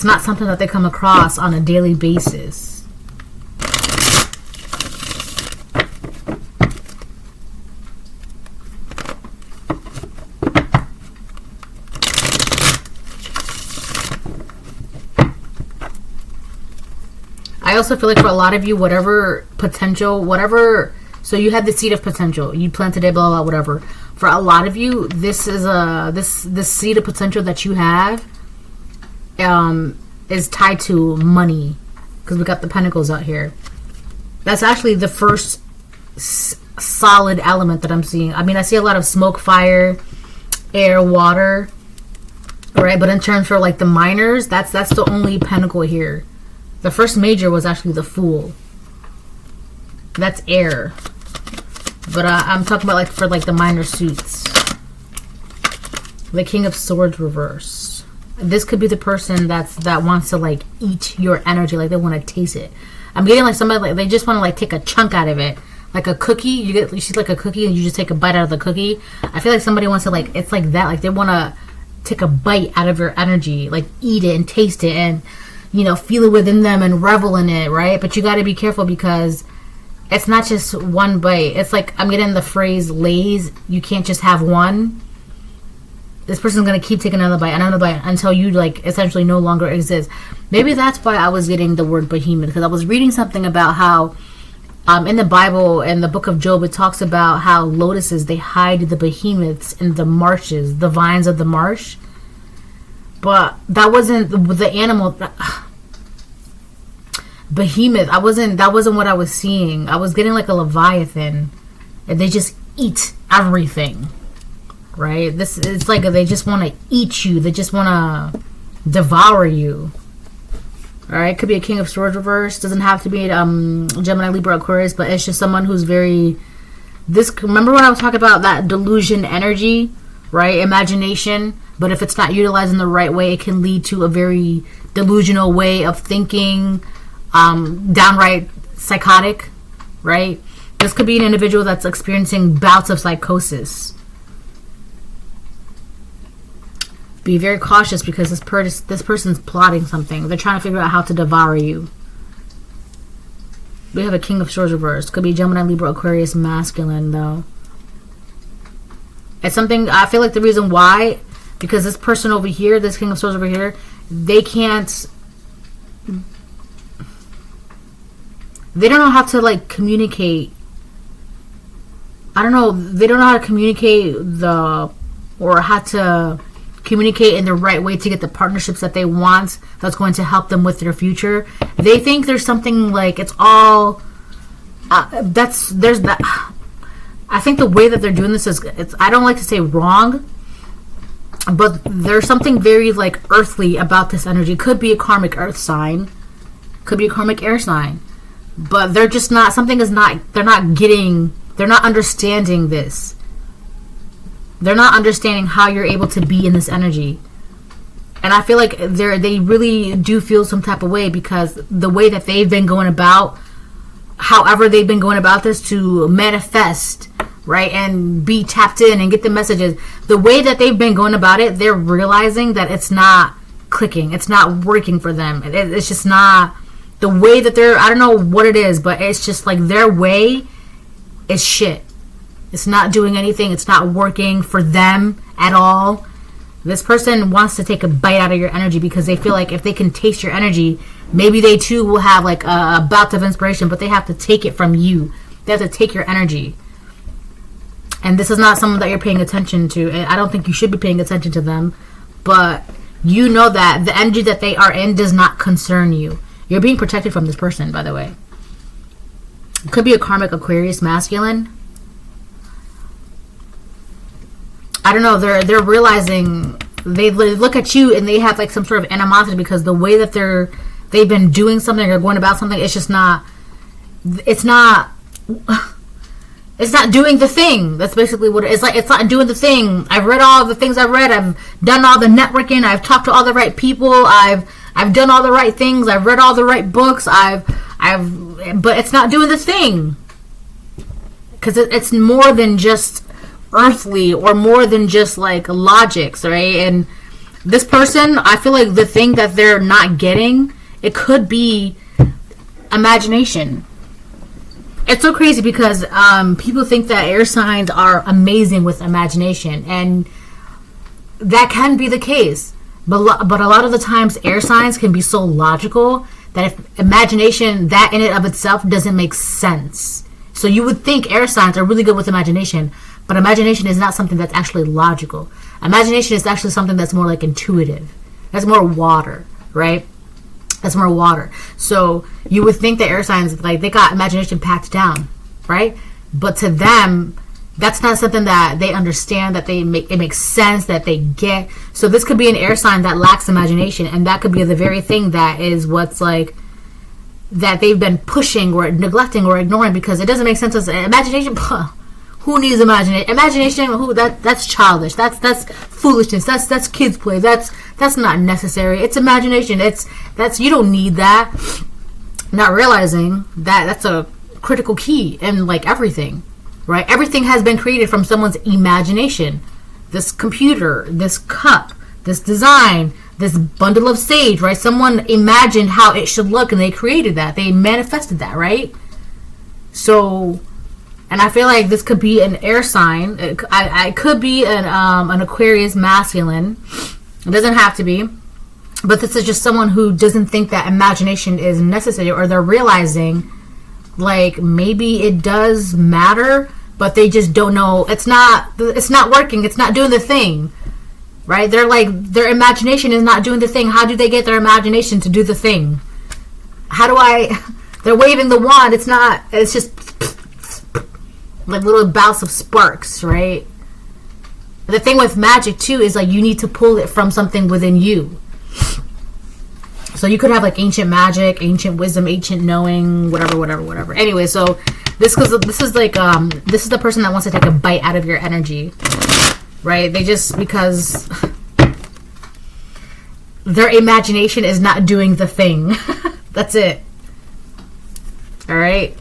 not something that they come across on a daily basis. I also feel like for a lot of you, whatever potential, so you had the seed of potential, you planted it, blah, blah, whatever. For a lot of you, this is this seed of potential that you have is tied to money, because we got the pentacles out here. That's actually the first solid element that I'm seeing. I mean, I see a lot of smoke, fire, air, water, right? But in terms for like the minors, that's the only pentacle here. The first major was actually the Fool. That's air. But I'm talking about like for like the minor suits. The King of Swords reversed. This could be the person that wants to like eat your energy, like they want to taste it. I'm getting like somebody like they just want to like take a chunk out of it, like a cookie. You see like a cookie and you just take a bite out of the cookie. I feel like somebody wants to like, it's like that, like they want to take a bite out of your energy, like eat it and taste it and, you know, feel it within them and revel in it, right? But you got to be careful because it's not just one bite. It's like, I'm getting the phrase Lay's. You can't just have one. This person's going to keep taking another bite until you like essentially no longer exist. Maybe that's why I was getting the word behemoth, because I was reading something about how in the Bible, in the book of Job, it talks about how lotuses, they hide the behemoths in the marshes, the vines of the marsh. But that wasn't the animal. Behemoth. That wasn't what I was seeing. I was getting like a leviathan, and they just eat everything, right? It's like they just want to eat you. They just want to devour you. All right, could be a King of Swords reverse. Doesn't have to be Gemini, Libra, Aquarius, but it's just someone who's very. Remember when I was talking about that delusion energy, right? Imagination. But if it's not utilized in the right way, it can lead to a very delusional way of thinking, downright psychotic, right? This could be an individual that's experiencing bouts of psychosis. Be very cautious because this person's plotting something. They're trying to figure out how to devour you. We have a King of Swords reversed. Could be Gemini, Libra, Aquarius, masculine, though. It's something, I feel like the reason why, because this person over here, this King of Swords over here, they can't, they don't know how to, like, communicate. I don't know, they don't know how to communicate or how to communicate in the right way to get the partnerships that they want that's going to help them with their future. They think there's something like it's all there's that. I think the way that they're doing this is, I don't like to say wrong, but there's something very like earthly about this energy. Could be a karmic earth sign, could be a karmic air sign, but they're just not, something is not, they're not understanding this. They're not understanding how you're able to be in this energy. And I feel like they really do feel some type of way because the way that they've been going about, however they've been going about this to manifest, right, and be tapped in and get the messages, the way that they've been going about it, they're realizing that it's not clicking. It's not working for them. It's just not the way that I don't know what it is, but it's just like their way is shit. It's not doing anything. It's not working for them at all. This person wants to take a bite out of your energy because they feel like if they can taste your energy, maybe they too will have like a bout of inspiration, but they have to take it from you. They have to take your energy. And this is not someone that you're paying attention to. I don't think you should be paying attention to them, but you know that the energy that they are in does not concern you. You're being protected from this person, by the way. It could be a karmic Aquarius masculine. I don't know, they're realizing, they look at you and they have like some sort of animosity because the way that they've been doing something or going about something, it's just not, it's not doing the thing. That's basically what it is. Like, it's not doing the thing. I've read all the things I've read. I've done all the networking. I've talked to all the right people. I've done all the right things. I've read all the right books. But it's not doing the thing. Because it's more than just earthly or more than just like logics, right? And this person, I feel like the thing that they're not getting, it could be imagination. It's so crazy because people think that air signs are amazing with imagination, and that can be the case, but a lot of the times air signs can be so logical that if imagination, that in and of itself doesn't make sense. So you would think air signs are really good with imagination, but imagination is not something that's actually logical. Imagination is actually something that's more like intuitive. That's more water, right? That's more water. So you would think that air signs, like, they got imagination packed down, right? But to them, that's not something that they understand, that it makes sense, that they get. So this could be an air sign that lacks imagination, and that could be the very thing that is what's like, that they've been pushing or neglecting or ignoring because it doesn't make sense as imagination. Who needs imagination? Imagination, that's childish. That's foolishness. That's kids play. That's not necessary. It's imagination. That's you don't need that. Not realizing that that's a critical key in like everything, right? Everything has been created from someone's imagination. This computer, this cup, this design, this bundle of sage, right? Someone imagined how it should look and they created that. They manifested that, right? So, and I feel like this could be an air sign. I could be an Aquarius masculine. It doesn't have to be. But this is just someone who doesn't think that imagination is necessary, or they're realizing like maybe it does matter, but they just don't know. It's not working. It's not doing the thing. Right? They're like, their imagination is not doing the thing. How do they get their imagination to do the thing? They're waving the wand. It's just like little bouts of sparks, right? The thing with magic too is like you need to pull it from something within you. So you could have like ancient magic, ancient wisdom, ancient knowing, whatever. Anyway, so this is the person that wants to take a bite out of your energy, right? They just, because their imagination is not doing the thing. That's it. All right.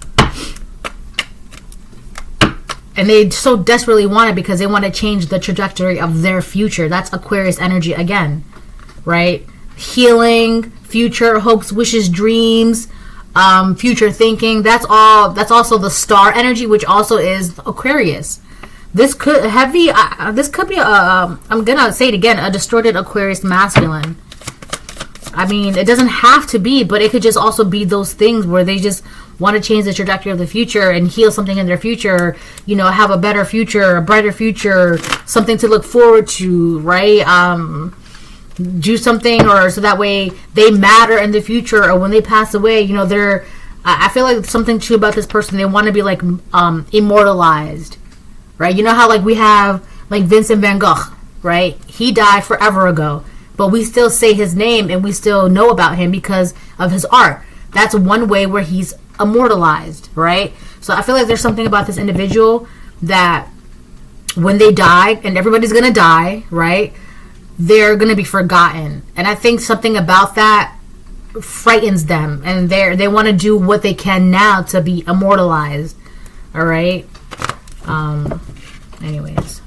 And they so desperately want it because they want to change the trajectory of their future. That's Aquarius energy again, right? Healing, future, hopes, wishes, dreams, future thinking. That's all. That's also the star energy, which also is Aquarius. This could this could be I'm gonna say it again, a distorted Aquarius masculine. I mean, it doesn't have to be, but it could just also be those things where they just want to change the trajectory of the future and heal something in their future, you know, have a better future, a brighter future, something to look forward to, right? Do something, or so that way they matter in the future, or when they pass away, you know, I feel like something too about this person, they want to be like immortalized, right? You know how like we have like Vincent van Gogh, right? He died forever ago, but we still say his name and we still know about him because of his art. That's one way where he's immortalized, right? So I feel like there's something about this individual that when they die, and everybody's gonna die, right, they're gonna be forgotten. And I think something about that frightens them, and they want to do what they can now to be immortalized. All right. Anyways,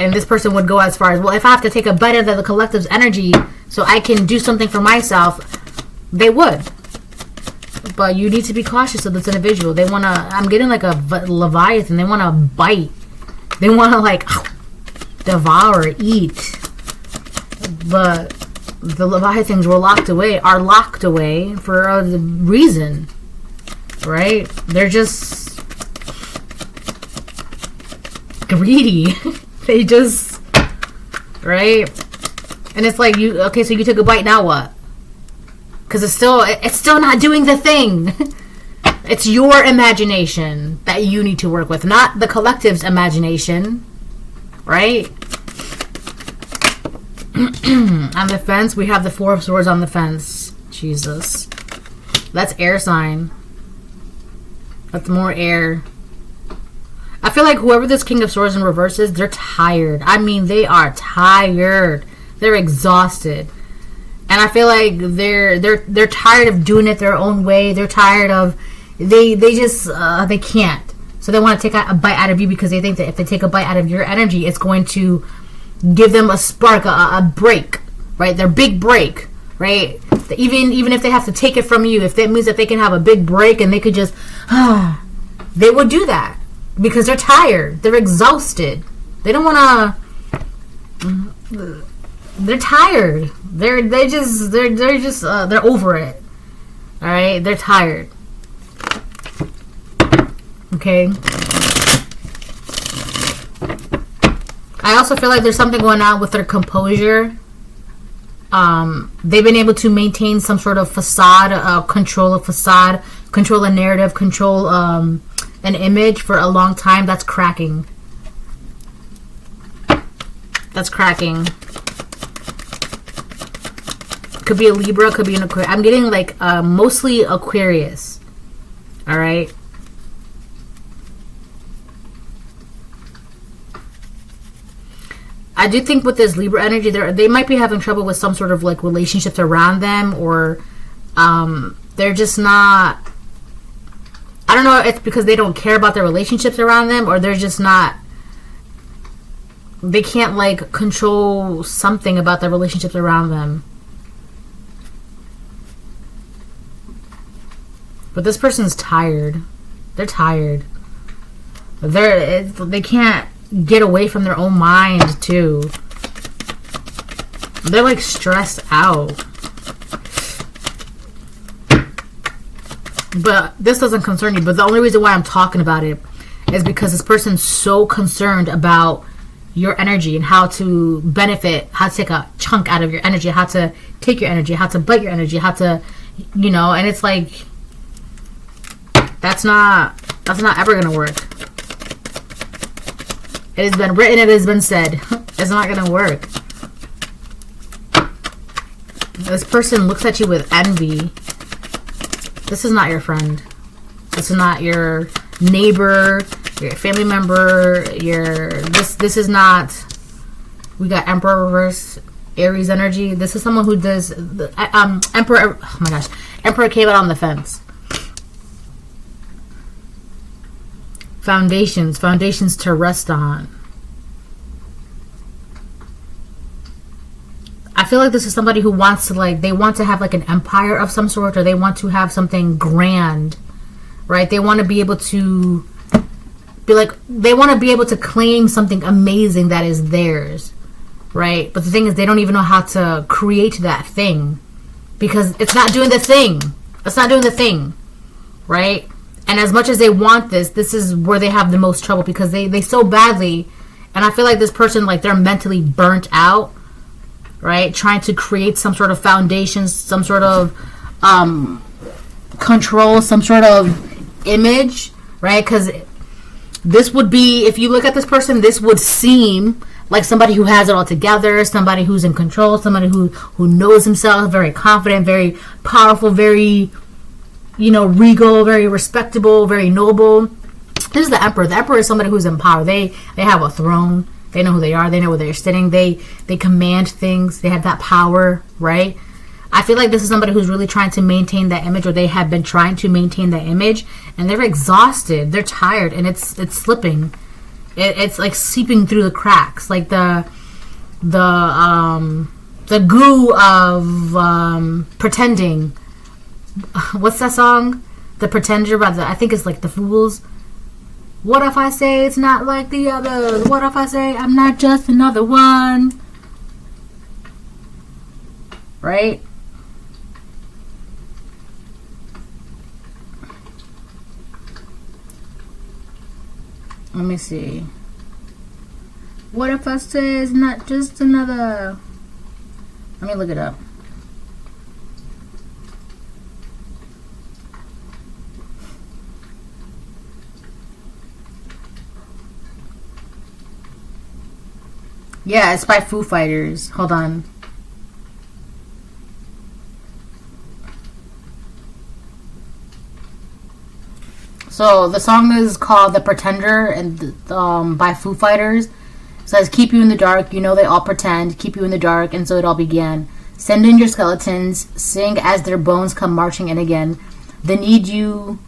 and this person would go as far as, well, if I have to take a bite out of the collective's energy so I can do something for myself, they would. But you need to be cautious of this individual. They want to, I'm getting like a Leviathan. They want to bite. They want to like devour, eat. But the Leviathans are locked away for a reason. Right? They're just greedy. They just, right? And it's like, okay, so you took a bite, now what? Because it's still not doing the thing. It's your imagination that you need to work with, not the collective's imagination, right? On the fence, we have the Four of Swords on the fence. Jesus. That's air sign. That's more air. I feel like whoever this King of Swords in reverse is, they're tired. I mean, they are tired. They're exhausted. And I feel like they're tired of doing it their own way. They're tired of they can't. So they want to take a bite out of you because they think that if they take a bite out of your energy, it's going to give them a spark, a break, right? Their big break, right? Even if they have to take it from you, if that means that they can have a big break and they could just, they would do that because they're tired. They're exhausted. They don't want to. They're tired. They're over it. All right, they're tired. Okay. I also feel like there's something going on with their composure. They've been able to maintain some sort of facade, control a narrative, control an image for a long time. That's cracking. That's cracking. Could be a Libra, could be an Aquarius. I'm getting like mostly Aquarius. All right. I do think with this Libra energy, they might be having trouble with some sort of like relationships around them, or they're just not. I don't know if it's because they don't care about their relationships around them, or they're just not. They can't like control something about their relationships around them. But this person's tired. They're tired. They can't get away from their own mind too. They're like stressed out. But this doesn't concern you. But the only reason why I'm talking about it is because this person's so concerned about your energy and how to benefit, how to take a chunk out of your energy, how to take your energy, how to bite your energy, how to, and it's like, that's not ever gonna work. It has been written, it has been said. It's not gonna work. This person looks at you with envy. This is not your friend. This is not your neighbor, your family member, this is not. We got Emperor reverse, Aries energy. This is someone who does Emperor. Oh my gosh, Emperor came out on the fence. Foundations to rest on. I feel like this is somebody who wants to, like, they want to have like an empire of some sort, or they want to have something grand, right? They want to be able to be like, they want to be able to claim something amazing that is theirs, right? But the thing is, they don't even know how to create that thing because it's not doing the thing. It's not doing the thing, right? And as much as they want this is where they have the most trouble because they so badly, and I feel like this person, like, they're mentally burnt out, right? Trying to create some sort of foundation, some sort of control, some sort of image, right? Because this would be, if you look at this person, this would seem like somebody who has it all together, somebody who's in control, somebody who knows himself, very confident, very powerful, very, you know, regal, very respectable, very noble. This is the emperor. The emperor is somebody who's in power. They have a throne. They know who they are. They know where they're sitting. They command things. They have that power, right? I feel like this is somebody who's really trying to maintain that image, or they have been trying to maintain that image, and they're exhausted. They're tired, and it's slipping. It's like seeping through the cracks, like the goo of pretending. What's that song? The Pretender by I think it's like the Fools. What if I say it's not like the others? What if I say I'm not just another one? Right? Let me see. What if I say it's not just another... Let me look it up. Yeah, it's by Foo Fighters. Hold on. So the song is called "The Pretender" and by Foo Fighters. It says, "Keep you in the dark. You know they all pretend. Keep you in the dark, and so it all began. Send in your skeletons. Sing as their bones come marching in again. The need you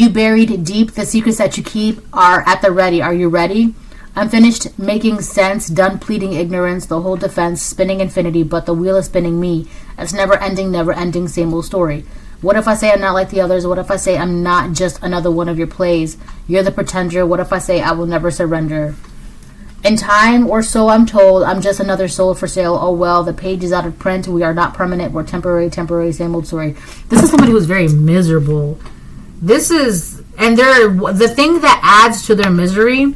buried deep. The secrets that you keep are at the ready. Are you ready? I'm finished making sense, done pleading ignorance, the whole defense, spinning infinity, but the wheel is spinning me. It's never ending, same old story. What if I say I'm not like the others? What if I say I'm not just another one of your plays? You're the pretender. What if I say I will never surrender? In time, or so I'm told, I'm just another soul for sale. Oh well, the page is out of print. We are not permanent. We're temporary, same old story." This is somebody who's very miserable. This is, and the thing that adds to their misery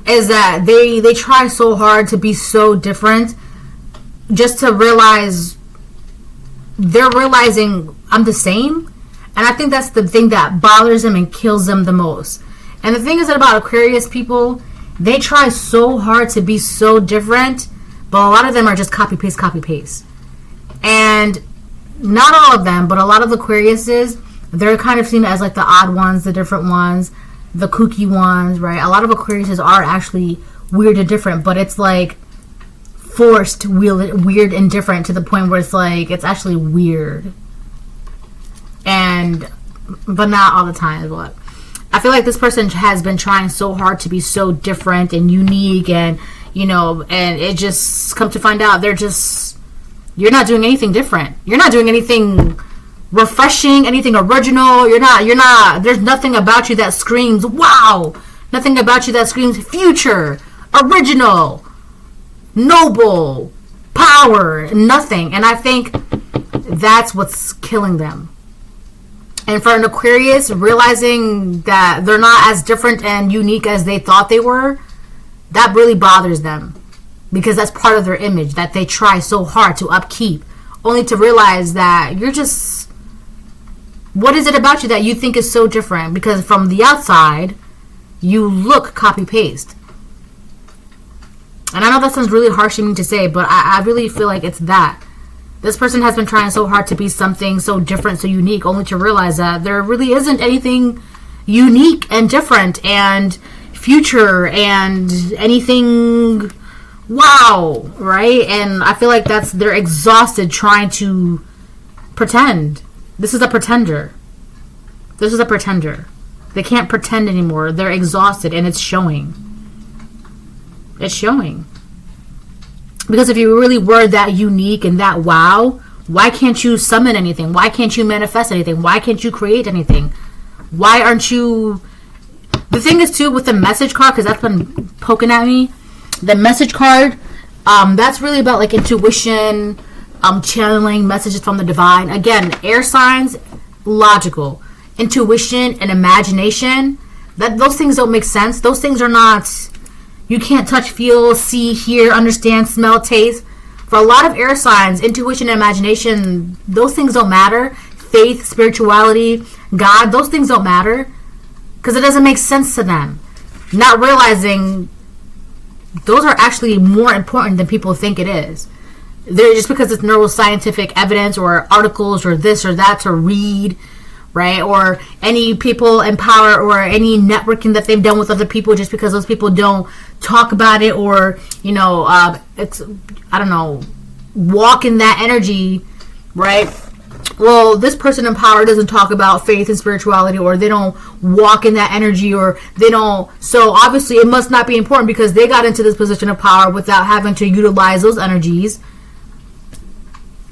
is that they try so hard to be so different, just to realize they're realizing I'm the same. And I think that's the thing that bothers them and kills them the most. And the thing is that about Aquarius people, they try so hard to be so different, but a lot of them are just copy paste. And not all of them, but a lot of Aquariuses, they're kind of seen as like the odd ones, the different ones, the kooky ones, right? A lot of Aquariuses are actually weird and different, but it's like forced weird and different to the point where it's like it's actually weird. But not all the time. But I feel like this person has been trying so hard to be so different and unique, and you know, and it just come to find out you're not doing anything different. You're not doing anything refreshing, anything original. You're not, there's nothing about you that screams wow, nothing about you that screams future, original, noble, power, nothing. And I think that's what's killing them. And for an Aquarius, realizing that they're not as different and unique as they thought they were, that really bothers them, because that's part of their image that they try so hard to upkeep, only to realize that you're just, what is it about you that you think is so different? Because from the outside, you look copy-paste. And I know that sounds really harsh to me to say, but I really feel like it's that. This person has been trying so hard to be something so different, so unique, only to realize that there really isn't anything unique and different and future and anything wow, right? And I feel like they're exhausted trying to pretend. This is a pretender. They can't pretend anymore. They're exhausted, and it's showing. It's showing. Because if you really were that unique and that wow, why can't you summon anything? Why can't you manifest anything? Why can't you create anything? Why aren't you... The thing is, too, with the message card, because that's been poking at me, the message card, that's really about, like, intuition, channeling messages from the divine. Again, air signs, logical. Intuition and imagination, those things don't make sense. Those things are not... You can't touch, feel, see, hear, understand, smell, taste. For a lot of air signs, intuition and imagination, those things don't matter. Faith, spirituality, God, those things don't matter. Because it doesn't make sense to them. Not realizing those are actually more important than people think it is. They're just because it's neuroscientific evidence or articles or this or that to read, right? Or any people in power or any networking that they've done with other people just because those people don't talk about it or, you know, walk in that energy, right? Well, this person in power doesn't talk about faith and spirituality, or they don't walk in that energy, or they don't. So obviously it must not be important because they got into this position of power without having to utilize those energies.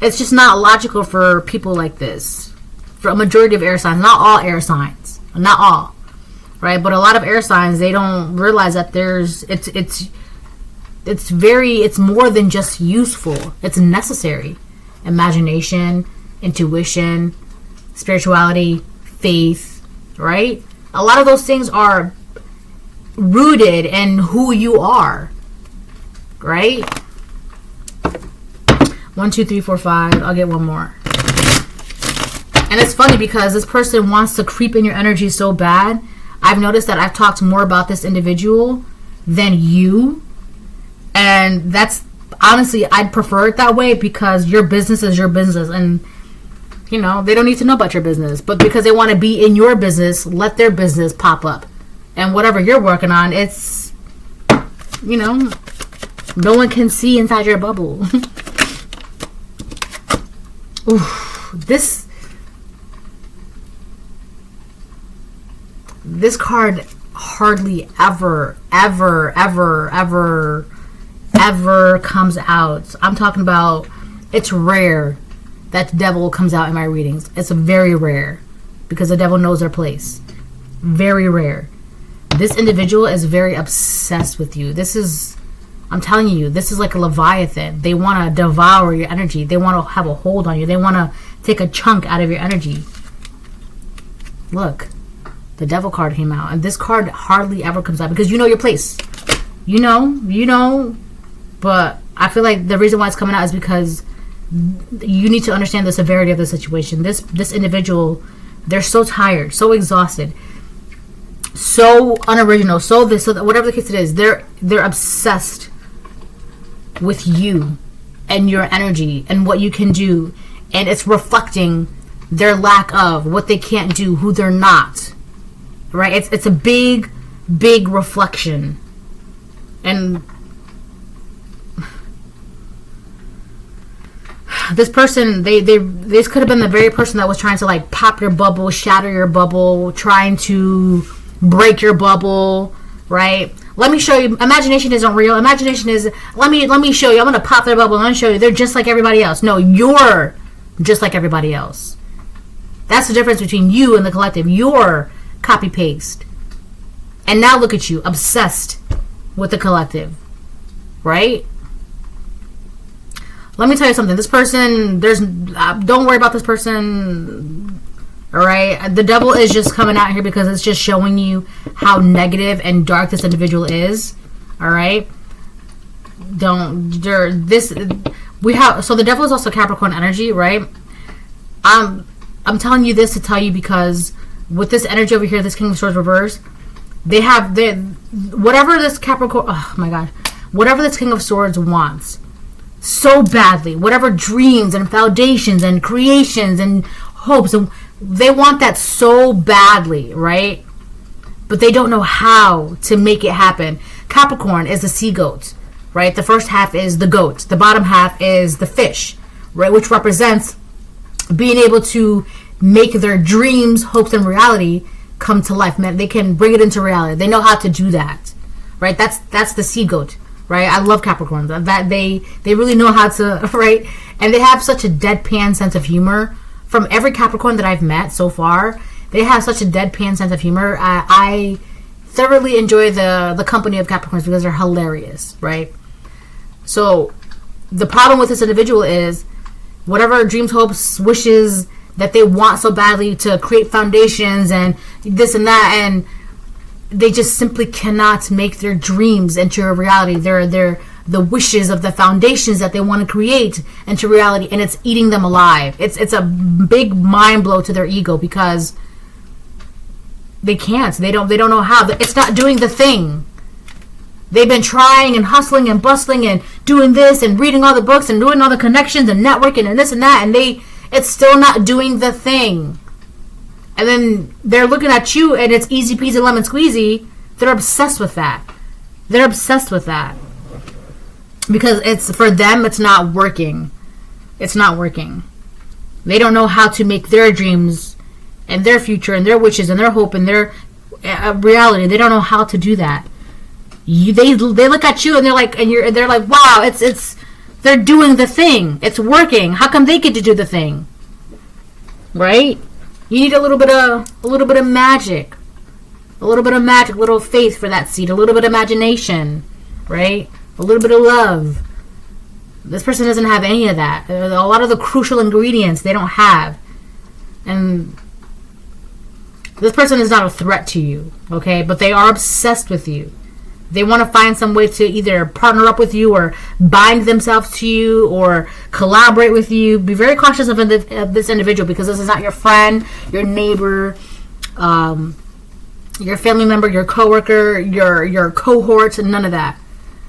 It's just not logical for people like this. For a majority of air signs, not all air signs, not all, right? But a lot of air signs, they don't realize that it's more than just useful. It's necessary. Imagination, intuition, spirituality, faith, right? A lot of those things are rooted in who you are, right? 1, 2, 3, 4, 5. I'll get one more. And it's funny because this person wants to creep in your energy so bad. I've noticed that I've talked more about this individual than you. And that's, honestly, I'd prefer it that way because your business is your business. And, you know, they don't need to know about your business. But because they want to be in your business, let their business pop up. And whatever you're working on, it's, you know, no one can see inside your bubble. Oof, this card hardly ever comes out. I'm talking about, it's rare that the devil comes out in my readings. It's very rare because the devil knows their place. Very rare. This individual is very obsessed with you. I'm telling you, this is like a Leviathan. They want to devour your energy. They want to have a hold on you. They want to take a chunk out of your energy. Look, the devil card came out. And this card hardly ever comes out because you know your place. You know. But I feel like the reason why it's coming out is because you need to understand the severity of the situation. This individual, they're so tired, so exhausted, so unoriginal, so this, so that, whatever the case it is, they're obsessed with you and your energy and what you can do, and it's reflecting their lack of what they can't do, who they're not, right? It's a big reflection. And this person, this could have been the very person that was trying to like pop your bubble, shatter your bubble, trying to break your bubble, right? Let me show you. Imagination isn't real. Imagination is, let me show you. I'm going to pop their bubble and I'm going to show you. They're just like everybody else. No, you're just like everybody else. That's the difference between you and the collective. You're copy paste. And now look at you, obsessed with the collective, right? Let me tell you something. This person, don't worry about this person. All right, the devil is just coming out here because it's just showing you how negative and dark this individual is. All right, so the devil is also Capricorn energy, right? I'm telling you this to tell you because with this energy over here, this King of Swords reverse, whatever this Capricorn, oh my God, whatever this King of Swords wants so badly, whatever dreams and foundations and creations and hopes, and they want that so badly, right? But they don't know how to make it happen. Capricorn is the sea goat, right? The first half is the goat. The bottom half is the fish, right? Which represents being able to make their dreams, hopes, and reality come to life. Man, they can bring it into reality. They know how to do that, right? That's the sea goat, right? I love Capricorns. That they really know how to, right? And they have such a deadpan sense of humor. From every Capricorn that I've met so far, they have such a deadpan sense of humor. I thoroughly enjoy the company of Capricorns because they're hilarious, right? So the problem with this individual is whatever dreams, hopes, wishes that they want so badly to create foundations and this and that, and they just simply cannot make their dreams into a reality. They're the wishes of the foundations that they want to create into reality, and it's eating them alive. It's a big mind blow to their ego because they can't. They don't know how. It's not doing the thing. They've been trying and hustling and bustling and doing this and reading all the books and doing all the connections and networking and this and that, and it's still not doing the thing. And then they're looking at you and it's easy peasy lemon squeezy. They're obsessed with that. They're obsessed with that. Because it's, for them, it's not working. It's not working. They don't know how to make their dreams and their future and their wishes and their hope and their reality. They don't know how to do that. They look at you and they're like, they're like, wow, they're doing the thing. It's working. How come they get to do the thing? Right? You need a little bit of magic. A little bit of magic, a little faith for that seed, a little bit of imagination, right? A little bit of love. This person doesn't have any of that. A lot of the crucial ingredients they don't have. And this person is not a threat to you, okay? But they are obsessed with you. They want to find some way to either partner up with you or bind themselves to you or collaborate with you. Be very cautious of this individual because this is not your friend, your neighbor, your family member, your coworker, your cohort, and none of that.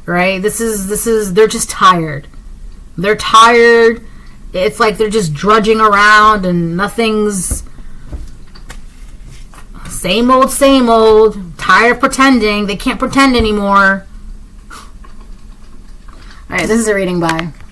Right? This is they're just tired. They're tired. It's like they're just drudging around and nothing's same old. Tired of pretending. They can't pretend anymore. Alright, this is a reading. Bye.